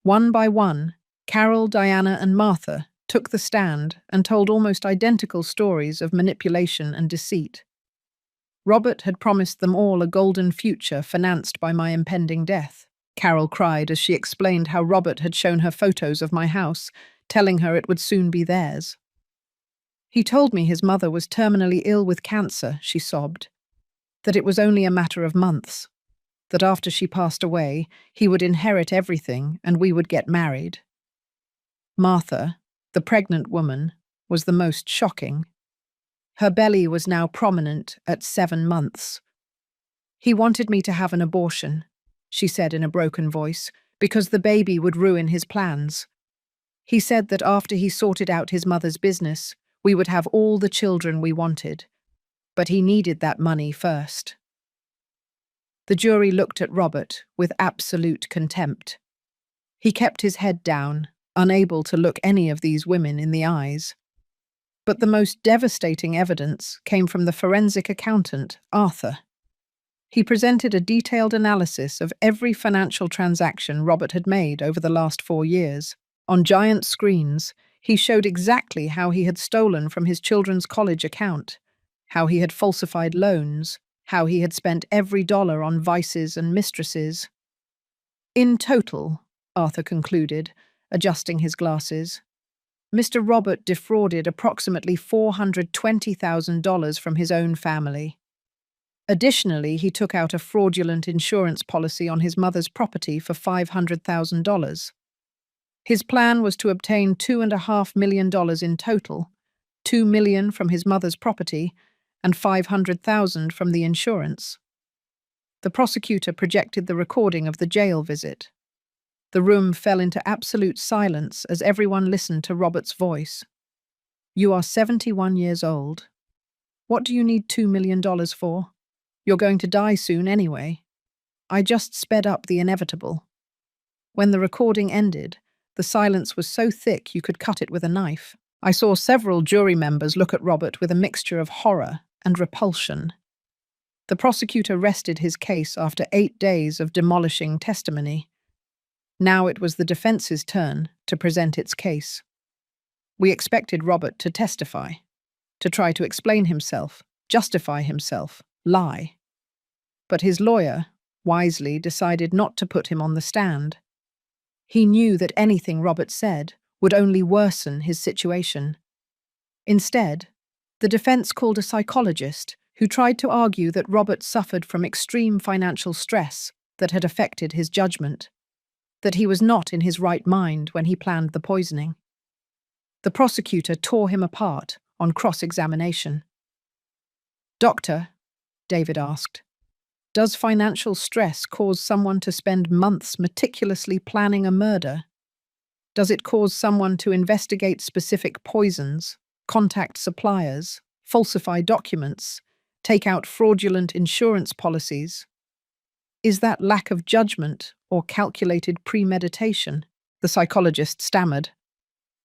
One by one, Carol, Diana, and Martha took the stand and told almost identical stories of manipulation and deceit. Robert had promised them all a golden future financed by my impending death. Carol cried as she explained how Robert had shown her photos of my house, telling her it would soon be theirs. "He told me his mother was terminally ill with cancer," she sobbed, "that it was only a matter of months, that after she passed away, he would inherit everything and we would get married." Martha, the pregnant woman, was the most shocking. Her belly was now prominent at 7 months. "He wanted me to have an abortion," she said in a broken voice, "because the baby would ruin his plans. He said that after he sorted out his mother's business, we would have all the children we wanted. But he needed that money first." The jury looked at Robert with absolute contempt. He kept his head down, unable to look any of these women in the eyes. But the most devastating evidence came from the forensic accountant, Arthur. He presented a detailed analysis of every financial transaction Robert had made over the last 4 years. On giant screens, he showed exactly how he had stolen from his children's college account, how he had falsified loans, how he had spent every dollar on vices and mistresses. "In total," Arthur concluded, adjusting his glasses, "Mr. Robert defrauded approximately $420,000 from his own family. Additionally, he took out a fraudulent insurance policy on his mother's property for $500,000. His plan was to obtain $2.5 million in total, $2 million from his mother's property and $500,000 from the insurance." The prosecutor projected the recording of the jail visit. The room fell into absolute silence as everyone listened to Robert's voice. "You are 71 years old. What do you need $2 million for? You're going to die soon anyway. I just sped up the inevitable." When the recording ended, the silence was so thick you could cut it with a knife. I saw several jury members look at Robert with a mixture of horror and repulsion. The prosecutor rested his case after 8 days of demolishing testimony. Now it was the defense's turn to present its case. We expected Robert to testify, to try to explain himself, justify himself, lie. But his lawyer, wisely, decided not to put him on the stand. He knew that anything Robert said would only worsen his situation. Instead, the defense called a psychologist who tried to argue that Robert suffered from extreme financial stress that had affected his judgment, that he was not in his right mind when he planned the poisoning. The prosecutor tore him apart on cross-examination. "Doctor," David asked, "does financial stress cause someone to spend months meticulously planning a murder? Does it cause someone to investigate specific poisons, contact suppliers, falsify documents, take out fraudulent insurance policies? Is that lack of judgment or calculated premeditation?" The psychologist stammered.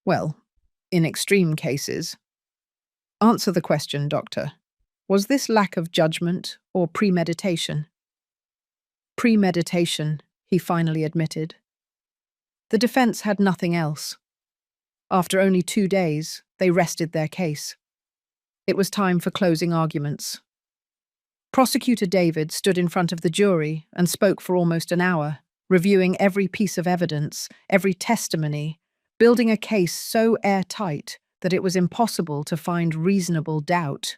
"Well, in extreme cases." "Answer the question, doctor. Was this lack of judgment or premeditation?" "Premeditation," he finally admitted. The defense had nothing else. After only 2 days, they rested their case. It was time for closing arguments. Prosecutor David stood in front of the jury and spoke for almost an hour, reviewing every piece of evidence, every testimony, building a case so airtight that it was impossible to find reasonable doubt.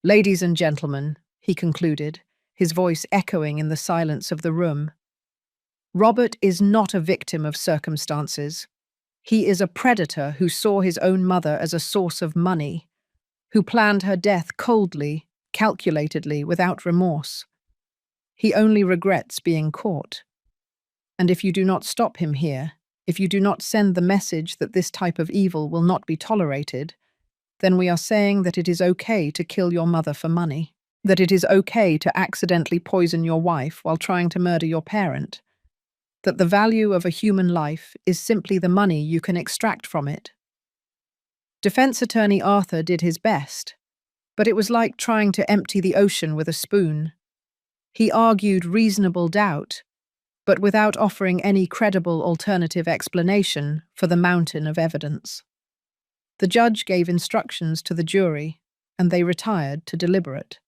"Ladies and gentlemen," he concluded, his voice echoing in the silence of the room, "Robert is not a victim of circumstances. He is a predator who saw his own mother as a source of money, who planned her death coldly, calculatedly, without remorse. He only regrets being caught. And if you do not stop him here, if you do not send the message that this type of evil will not be tolerated, then we are saying that it is okay to kill your mother for money, that it is okay to accidentally poison your wife while trying to murder your parent, that the value of a human life is simply the money you can extract from it." Defense attorney Arthur did his best, but it was like trying to empty the ocean with a spoon. He argued reasonable doubt, but without offering any credible alternative explanation for the mountain of evidence. The judge gave instructions to the jury, and they retired to deliberate.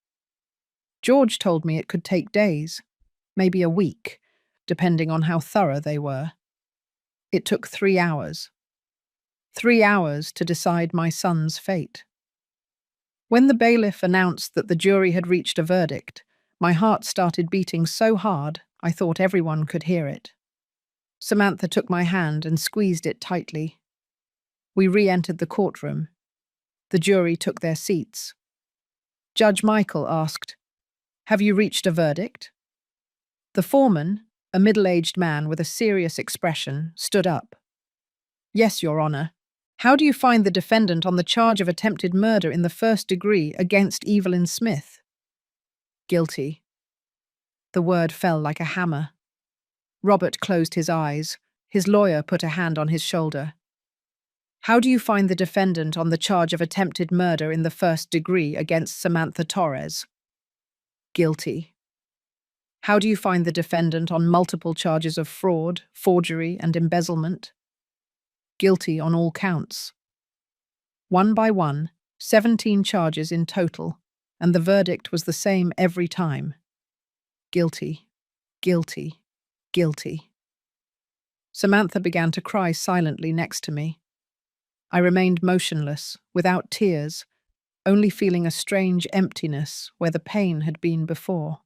George told me it could take days, maybe a week, depending on how thorough they were. It took 3 hours. 3 hours to decide my son's fate. When the bailiff announced that the jury had reached a verdict, my heart started beating so hard I thought everyone could hear it. Samantha took my hand and squeezed it tightly. We re-entered the courtroom. The jury took their seats. Judge Michael asked, "Have you reached a verdict?" The foreman, a middle-aged man with a serious expression, stood up. "Yes, Your Honor. How do you find the defendant on the charge of attempted murder in the first degree against Evelyn Smith?" "Guilty." The word fell like a hammer. Robert closed his eyes. His lawyer put a hand on his shoulder. "How do you find the defendant on the charge of attempted murder in the first degree against Samantha Torres?" "Guilty." "How do you find the defendant on multiple charges of fraud, forgery, and embezzlement?" "Guilty on all counts." One by one, 17 charges in total, and the verdict was the same every time. Guilty, guilty, guilty. Samantha began to cry silently next to me. I remained motionless, without tears, only feeling a strange emptiness where the pain had been before.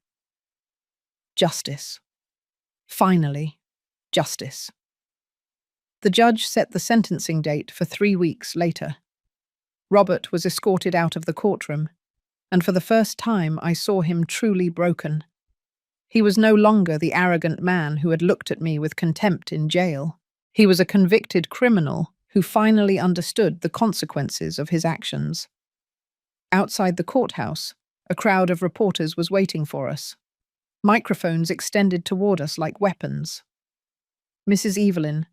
Justice. Finally, justice. The judge set the sentencing date for 3 weeks later. Robert was escorted out of the courtroom, and for the first time I saw him truly broken. He was no longer the arrogant man who had looked at me with contempt in jail. He was a convicted criminal who finally understood the consequences of his actions. Outside the courthouse, a crowd of reporters was waiting for us. Microphones extended toward us like weapons. "Mrs. Evelyn,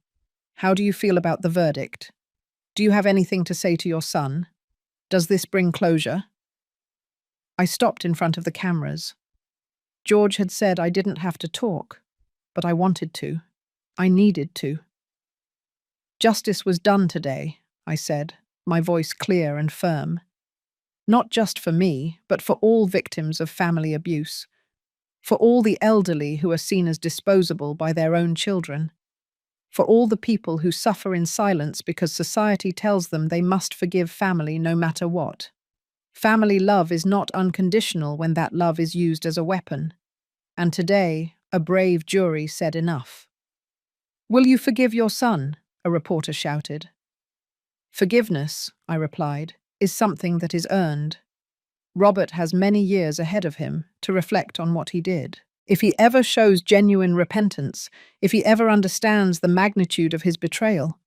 how do you feel about the verdict? Do you have anything to say to your son? Does this bring closure?" I stopped in front of the cameras. George had said I didn't have to talk, but I wanted to. I needed to. "Justice was done today," I said, my voice clear and firm. "Not just for me, but for all victims of family abuse. For all the elderly who are seen as disposable by their own children. For all the people who suffer in silence because society tells them they must forgive family no matter what. Family love is not unconditional when that love is used as a weapon. And today, a brave jury said enough. "Will you forgive your son?" a reporter shouted. "Forgiveness," I replied, "is something that is earned. Robert has many years ahead of him to reflect on what he did. If he ever shows genuine repentance, if he ever understands the magnitude of his betrayal,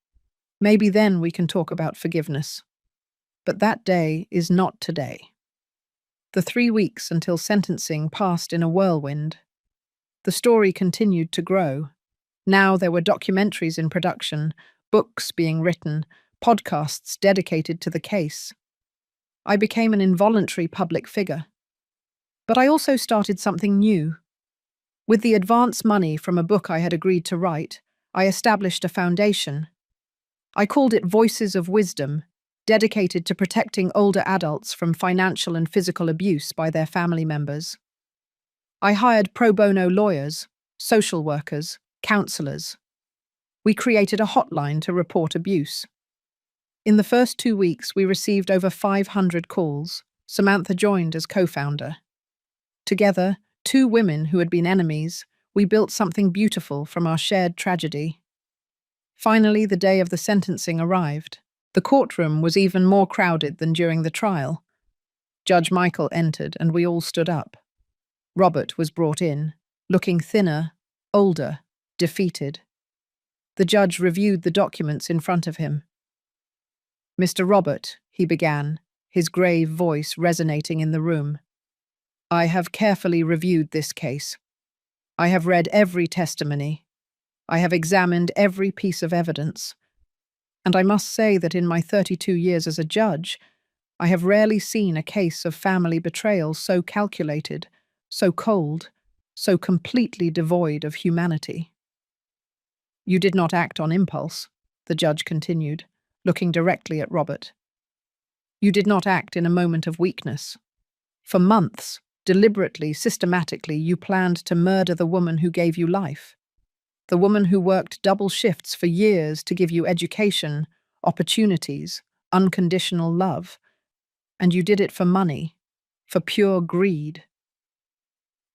maybe then we can talk about forgiveness. But that day is not today." The 3 weeks until sentencing passed in a whirlwind. The story continued to grow. Now there were documentaries in production, books being written, podcasts dedicated to the case. I became an involuntary public figure. But I also started something new. With the advance money from a book I had agreed to write, I established a foundation. I called it Voices of Wisdom, dedicated to protecting older adults from financial and physical abuse by their family members. I hired pro bono lawyers, social workers, counselors. We created a hotline to report abuse. In the first 2 weeks, we received over 500 calls. Samantha joined as co-founder. Together, two women who had been enemies, we built something beautiful from our shared tragedy. Finally, the day of the sentencing arrived. The courtroom was even more crowded than during the trial. Judge Michael entered, and we all stood up. Robert was brought in, looking thinner, older, defeated. The judge reviewed the documents in front of him. "Mr. Robert," he began, his grave voice resonating in the room, "I have carefully reviewed this case. I have read every testimony. I have examined every piece of evidence. And I must say that in my 32 years as a judge, I have rarely seen a case of family betrayal so calculated, so cold, so completely devoid of humanity." "You did not act on impulse," the judge continued, looking directly at Robert. "You did not act in a moment of weakness. For months, deliberately, systematically, you planned to murder the woman who gave you life, the woman who worked double shifts for years to give you education, opportunities, unconditional love. And you did it for money, for pure greed."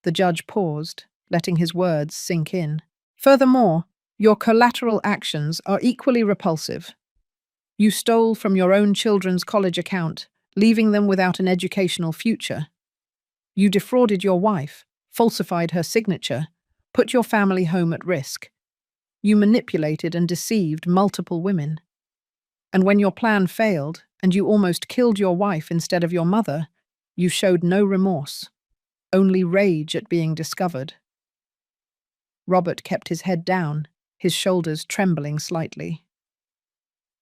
The judge paused, letting his words sink in. "Furthermore, your collateral actions are equally repulsive. You stole from your own children's college account, leaving them without an educational future. You defrauded your wife, falsified her signature, put your family home at risk. You manipulated and deceived multiple women. And when your plan failed, and you almost killed your wife instead of your mother, you showed no remorse, only rage at being discovered." Robert kept his head down, his shoulders trembling slightly.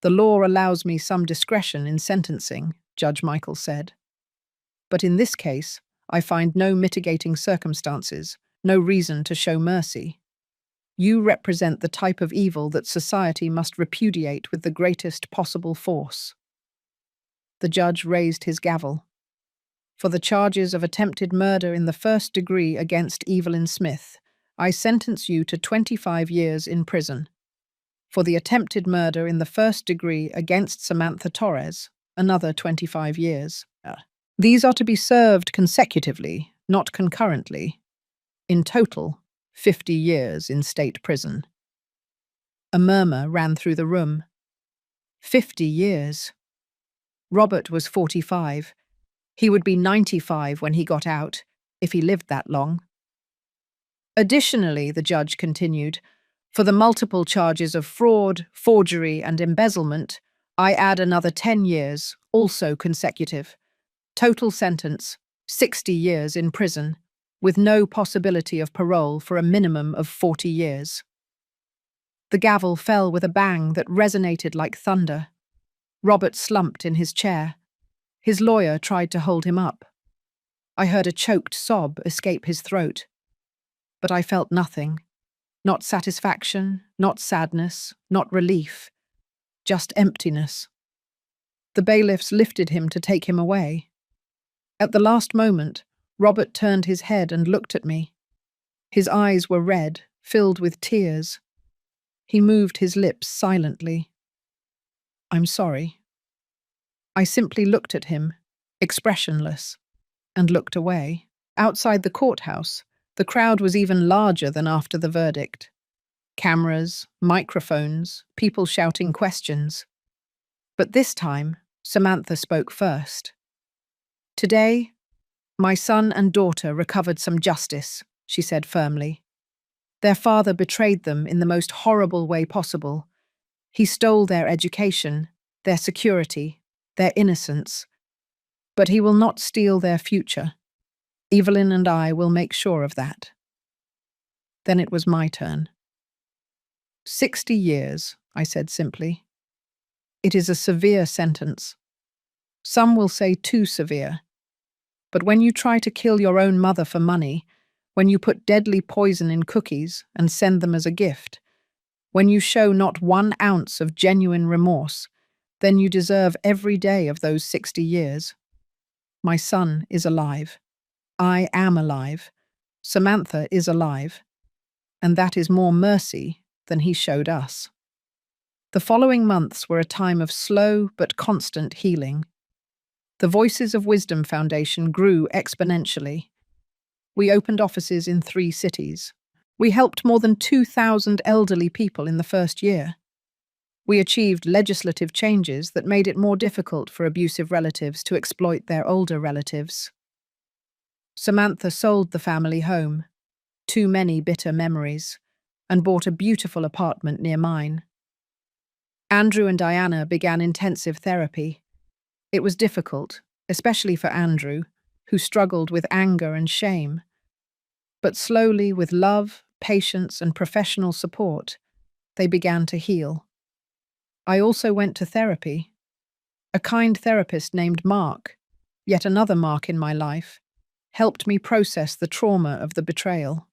"The law allows me some discretion in sentencing," Judge Michael said. "But in this case, I find no mitigating circumstances, no reason to show mercy. You represent the type of evil that society must repudiate with the greatest possible force." The judge raised his gavel. "For the charges of attempted murder in the first degree against Evelyn Smith, I sentence you to 25 years in prison. For the attempted murder in the first degree against Samantha Torres, another 25 years. These are to be served consecutively, not concurrently. In total, 50 years in state prison." A murmur ran through the room. 50 years. Robert was 45. He would be 95 when he got out, if he lived that long. "Additionally," the judge continued, "for the multiple charges of fraud, forgery, and embezzlement, I add another 10 years, also consecutive. Total sentence, 60 years in prison, with no possibility of parole for a minimum of 40 years. The gavel fell with a bang that resonated like thunder. Robert slumped in his chair. His lawyer tried to hold him up. I heard a choked sob escape his throat. But I felt nothing. Not satisfaction, not sadness, not relief. Just emptiness. The bailiffs lifted him to take him away. At the last moment, Robert turned his head and looked at me. His eyes were red, filled with tears. He moved his lips silently. "I'm sorry." I simply looked at him, expressionless, and looked away. Outside the courthouse, the crowd was even larger than after the verdict. Cameras, microphones, people shouting questions. But this time, Samantha spoke first. "Today, my son and daughter recovered some justice," she said firmly. "Their father betrayed them in the most horrible way possible. He stole their education, their security, their innocence. But he will not steal their future. Evelyn and I will make sure of that." Then it was my turn. 60 years, I said simply. It is a severe sentence. Some will say too severe. But when you try to kill your own mother for money, when you put deadly poison in cookies and send them as a gift, when you show not 1 ounce of genuine remorse, then you deserve every day of those 60 years. My son is alive. I am alive. Samantha is alive. And that is more mercy than he showed us. The following months were a time of slow but constant healing. The Voices of Wisdom Foundation grew exponentially. We opened offices in 3 cities. We helped more than 2,000 elderly people in the first year. We achieved legislative changes that made it more difficult for abusive relatives to exploit their older relatives. Samantha sold the family home, too many bitter memories, and bought a beautiful apartment near mine. Andrew and Diana began intensive therapy. It was difficult, especially for Andrew, who struggled with anger and shame. But slowly, with love, patience, and professional support, they began to heal. I also went to therapy. A kind therapist named Mark, yet another Mark in my life, helped me process the trauma of the betrayal.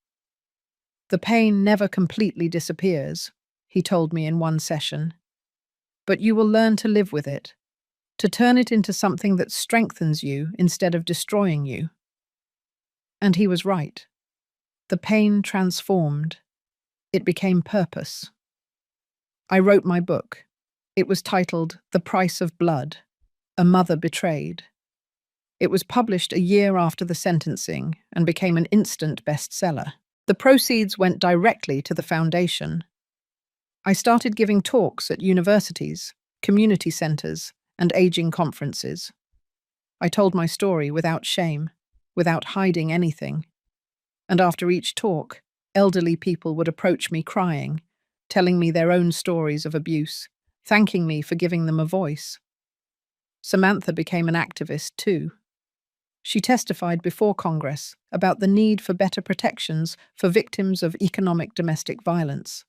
"The pain never completely disappears," he told me in one session. "But you will learn to live with it, to turn it into something that strengthens you instead of destroying you." And he was right. The pain transformed. It became purpose. I wrote my book. It was titled The Price of Blood, A Mother Betrayed. It was published a year after the sentencing and became an instant bestseller. The proceeds went directly to the foundation. I started giving talks at universities, community centers, and aging conferences. I told my story without shame, without hiding anything. And after each talk, elderly people would approach me crying, telling me their own stories of abuse, thanking me for giving them a voice. Samantha became an activist too. She testified before Congress about the need for better protections for victims of economic domestic violence.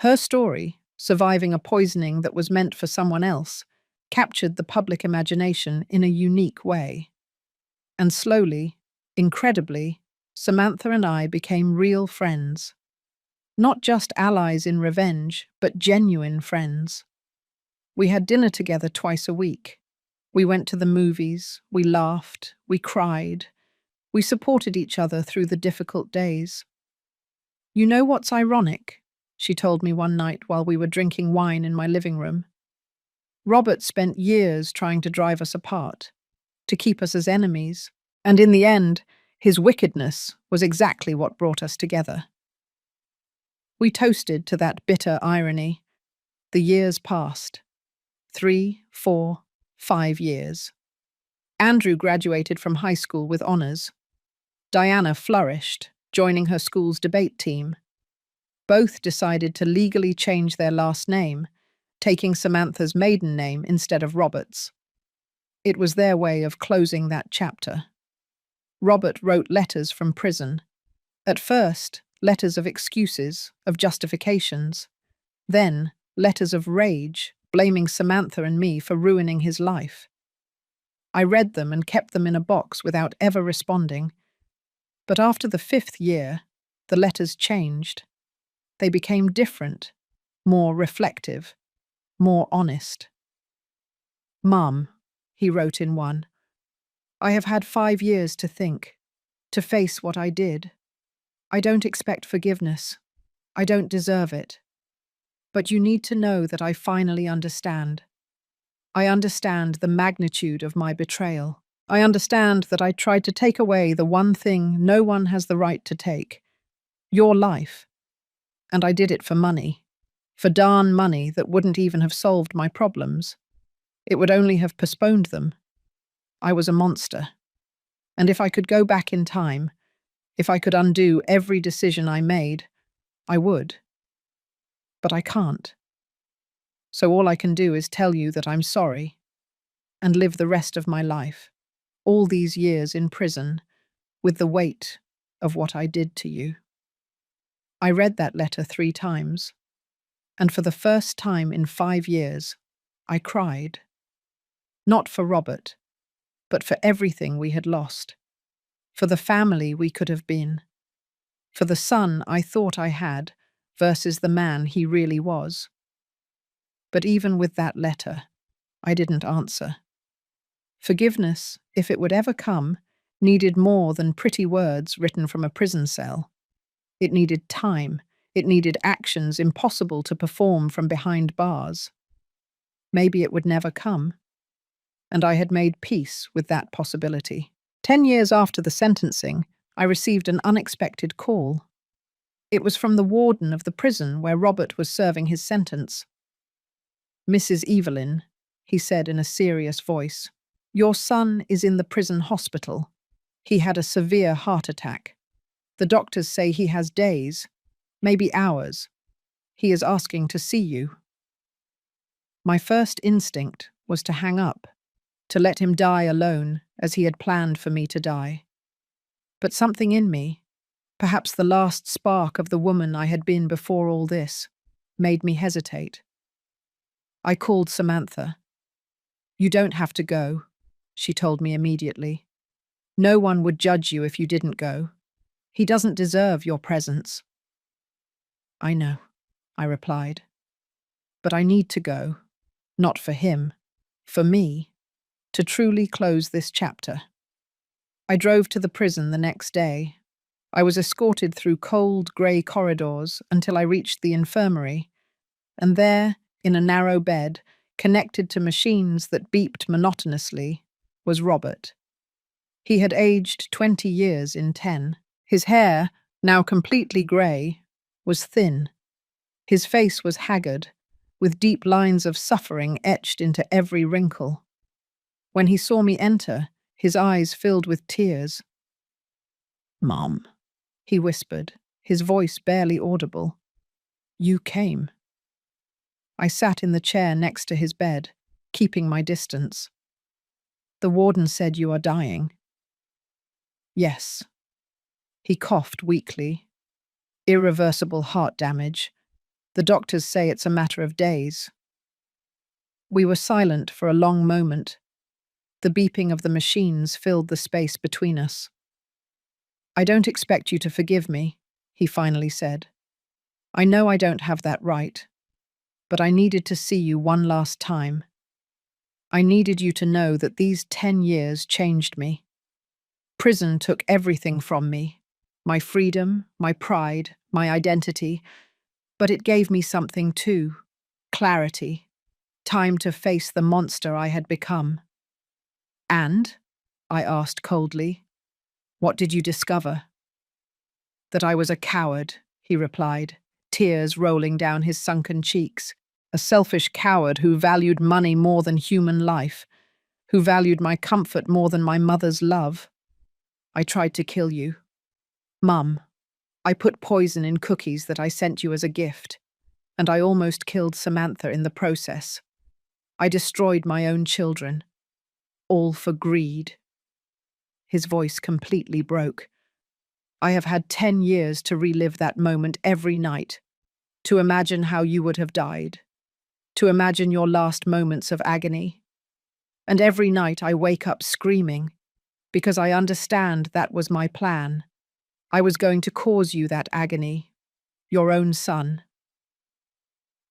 Her story, surviving a poisoning that was meant for someone else, captured the public imagination in a unique way. And slowly, incredibly, Samantha and I became real friends. Not just allies in revenge, but genuine friends. We had dinner together twice a week. We went to the movies, we laughed, we cried. We supported each other through the difficult days. "You know what's ironic?" she told me one night while we were drinking wine in my living room. "Robert spent years trying to drive us apart, to keep us as enemies, and in the end, his wickedness was exactly what brought us together." We toasted to that bitter irony. The years passed. 3, 4, 5 years. Andrew graduated from high school with honors. Diana flourished, joining her school's debate team. Both decided to legally change their last name, taking Samantha's maiden name instead of Robert's. It was their way of closing that chapter. Robert wrote letters from prison. At first, letters of excuses, of justifications. Then, letters of rage, blaming Samantha and me for ruining his life. I read them and kept them in a box without ever responding. But after the 5th year, the letters changed. They became different, more reflective, more honest. "Mum," he wrote in one, "I have had 5 years to think, to face what I did. I don't expect forgiveness. I don't deserve it. But you need to know that I finally understand. I understand the magnitude of my betrayal. I understand that I tried to take away the one thing no one has the right to take, your life. And I did it for money. For darn money that wouldn't even have solved my problems. It would only have postponed them. I was a monster. And if I could go back in time, if I could undo every decision I made, I would. But I can't. So all I can do is tell you that I'm sorry and live the rest of my life, all these years in prison, with the weight of what I did to you. I read that letter 3 times, and for the first time in 5 years, I cried. Not for Robert, but for everything we had lost, for the family we could have been, for the son I thought I had versus the man he really was. But even with that letter, I didn't answer. Forgiveness, if it would ever come, needed more than pretty words written from a prison cell. It needed time. It needed actions impossible to perform from behind bars. Maybe it would never come. And I had made peace with that possibility. 10 years after the sentencing, I received an unexpected call. It was from the warden of the prison where Robert was serving his sentence. "Mrs. Evelyn," he said in a serious voice, "your son is in the prison hospital. He had a severe heart attack. The doctors say he has days, maybe hours. He is asking to see you." My first instinct was to hang up, to let him die alone as he had planned for me to die. But something in me, perhaps the last spark of the woman I had been before all this, made me hesitate. I called Samantha. "You don't have to go," she told me immediately. "No one would judge you if you didn't go. He doesn't deserve your presence." "I know," I replied. "But I need to go. Not for him. For me. To truly close this chapter." I drove to the prison the next day. I was escorted through cold, grey corridors until I reached the infirmary, and there, in a narrow bed, connected to machines that beeped monotonously, was Robert. He had aged 20 years in 10. His hair, now completely grey, was thin. His face was haggard, with deep lines of suffering etched into every wrinkle. When he saw me enter, his eyes filled with tears. "Mom," he whispered, his voice barely audible. "You came." I sat in the chair next to his bed, keeping my distance. "The warden said you are dying." "Yes." He coughed weakly. "Irreversible heart damage. The doctors say it's a matter of days." We were silent for a long moment. The beeping of the machines filled the space between us. "I don't expect you to forgive me," he finally said. "I know I don't have that right, but I needed to see you one last time. I needed you to know that these 10 years changed me. Prison took everything from me, my freedom, my pride, my identity, but it gave me something too, clarity, time to face the monster I had become." "And?" I asked coldly. "What did you discover?" "That I was a coward," he replied, tears rolling down his sunken cheeks. "A selfish coward who valued money more than human life, who valued my comfort more than my mother's love. I tried to kill you. Mum, I put poison in cookies that I sent you as a gift, and I almost killed Samantha in the process. I destroyed my own children, all for greed." His voice completely broke. "I have had 10 years to relive that moment every night, to imagine how you would have died, to imagine your last moments of agony. And every night I wake up screaming, because I understand that was my plan. I was going to cause you that agony, your own son."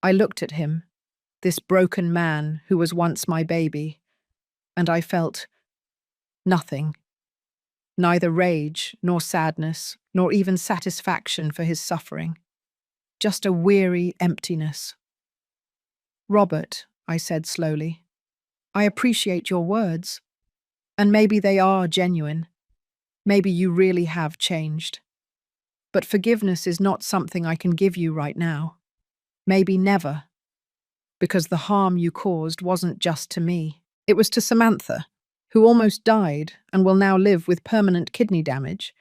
I looked at him, this broken man who was once my baby, and I felt nothing. Neither rage, nor sadness, nor even satisfaction for his suffering. Just a weary emptiness. "Robert," I said slowly, I appreciate your words, and maybe they are genuine. Maybe you really have changed. But forgiveness is not something I can give you right now. Maybe never, because the harm you caused wasn't just to me. It was to Samantha, who almost died and will now live with permanent kidney damage.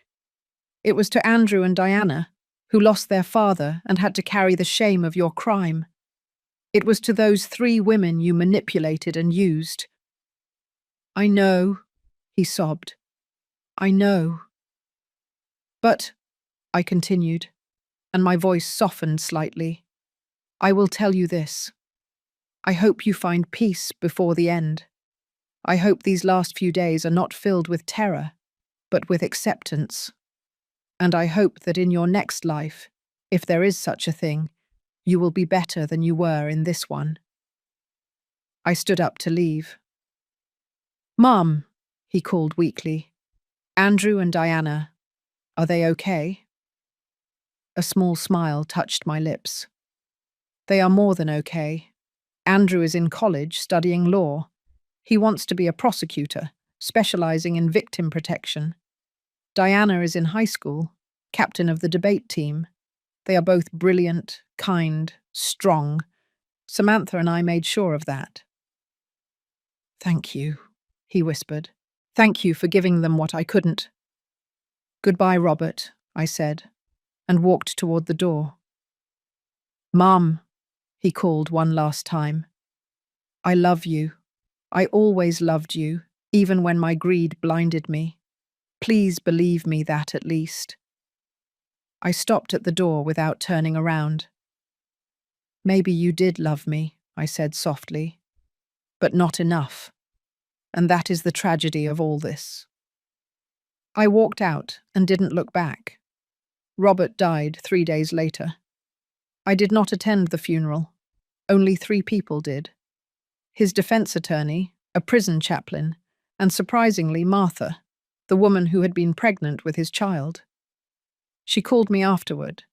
It was to Andrew and Diana, who lost their father and had to carry the shame of your crime. It was to those 3 women you manipulated and used. I know, he sobbed. I know. But, I continued, and my voice softened slightly, I will tell you this. I hope you find peace before the end. I hope these last few days are not filled with terror, but with acceptance. And I hope that in your next life, if there is such a thing, you will be better than you were in this one. I stood up to leave. Mum, he called weakly. Andrew and Diana, are they okay? A small smile touched my lips. They are more than okay. Andrew is in college studying law. He wants to be a prosecutor, specializing in victim protection. Diana is in high school, captain of the debate team. They are both brilliant, kind, strong. Samantha and I made sure of that. Thank you, he whispered. Thank you for giving them what I couldn't. Goodbye, Robert, I said, and walked toward the door. Mum, he called one last time. I love you. I always loved you, even when my greed blinded me. Please believe me that at least. I stopped at the door without turning around. Maybe you did love me, I said softly, but not enough. And that is the tragedy of all this. I walked out and didn't look back. Robert died 3 days later. I did not attend the funeral. Only 3 people did. His defense attorney, a prison chaplain, and surprisingly Martha, the woman who had been pregnant with his child. She called me afterward.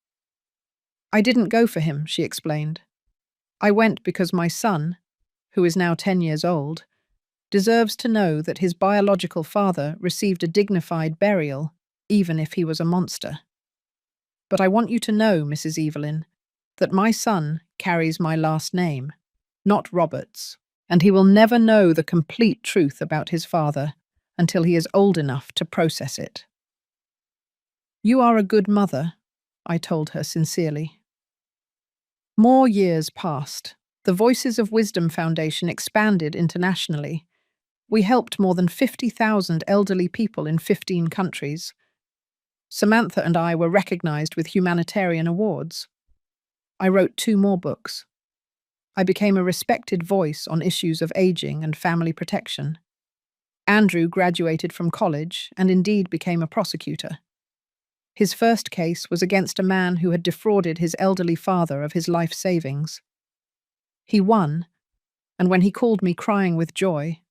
I didn't go for him, she explained. I went because my son, who is now 10 years old, deserves to know that his biological father received a dignified burial, even if he was a monster. But I want you to know, Mrs. Evelyn, that my son carries my last name, not Robert's, and he will never know the complete truth about his father until he is old enough to process it. You are a good mother, I told her sincerely. More years passed. The Voices of Wisdom Foundation expanded internationally. We helped more than 50,000 elderly people in 15 countries. Samantha and I were recognized with humanitarian awards. I wrote 2 more books. I became a respected voice on issues of aging and family protection. Andrew graduated from college and indeed became a prosecutor. His first case was against a man who had defrauded his elderly father of his life savings. He won, and when he called me crying with joy,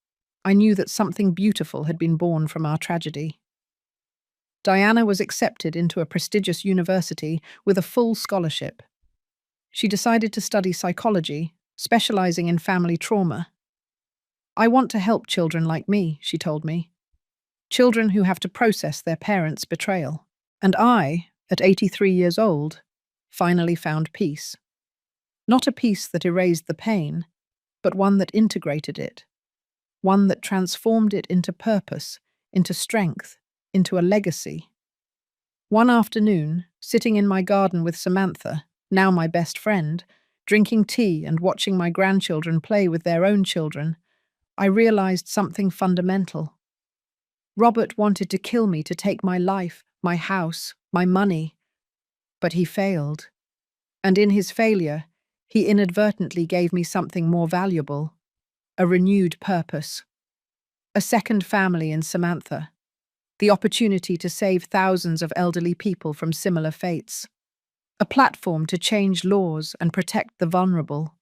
I knew that something beautiful had been born from our tragedy. Diana was accepted into a prestigious university with a full scholarship. She decided to study psychology, specializing in family trauma. I want to help children like me, she told me. Children who have to process their parents' betrayal. And I, at 83 years old, finally found peace. Not a peace that erased the pain, but one that integrated it. One that transformed it into purpose, into strength, into a legacy. One afternoon, sitting in my garden with Samantha, now my best friend, drinking tea and watching my grandchildren play with their own children, I realized something fundamental. Robert wanted to kill me to take my life, my house, my money. But he failed. And in his failure, he inadvertently gave me something more valuable, a renewed purpose. A second family in Samantha. The opportunity to save thousands of elderly people from similar fates. A platform to change laws and protect the vulnerable.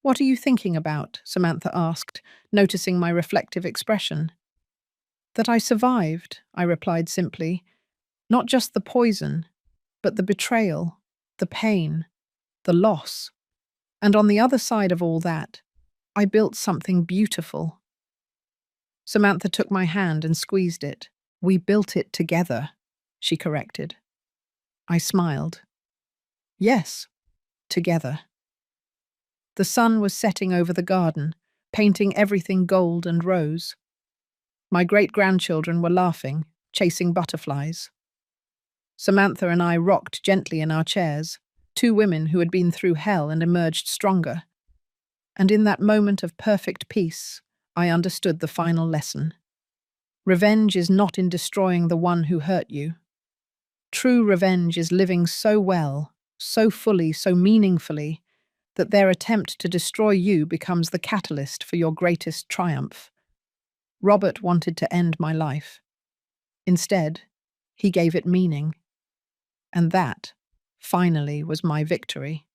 What are you thinking about? Samantha asked, noticing my reflective expression. That I survived, I replied simply. Not just the poison, but the betrayal, the pain, the loss. And on the other side of all that, I built something beautiful. Samantha took my hand and squeezed it. We built it together, she corrected. I smiled. Yes, together. The sun was setting over the garden, painting everything gold and rose. My great-grandchildren were laughing, chasing butterflies. Samantha and I rocked gently in our chairs, two women who had been through hell and emerged stronger. And in that moment of perfect peace, I understood the final lesson. Revenge is not in destroying the one who hurt you. True revenge is living so well, so fully, so meaningfully, that their attempt to destroy you becomes the catalyst for your greatest triumph. Robert wanted to end my life. Instead, he gave it meaning. And that, finally, was my victory.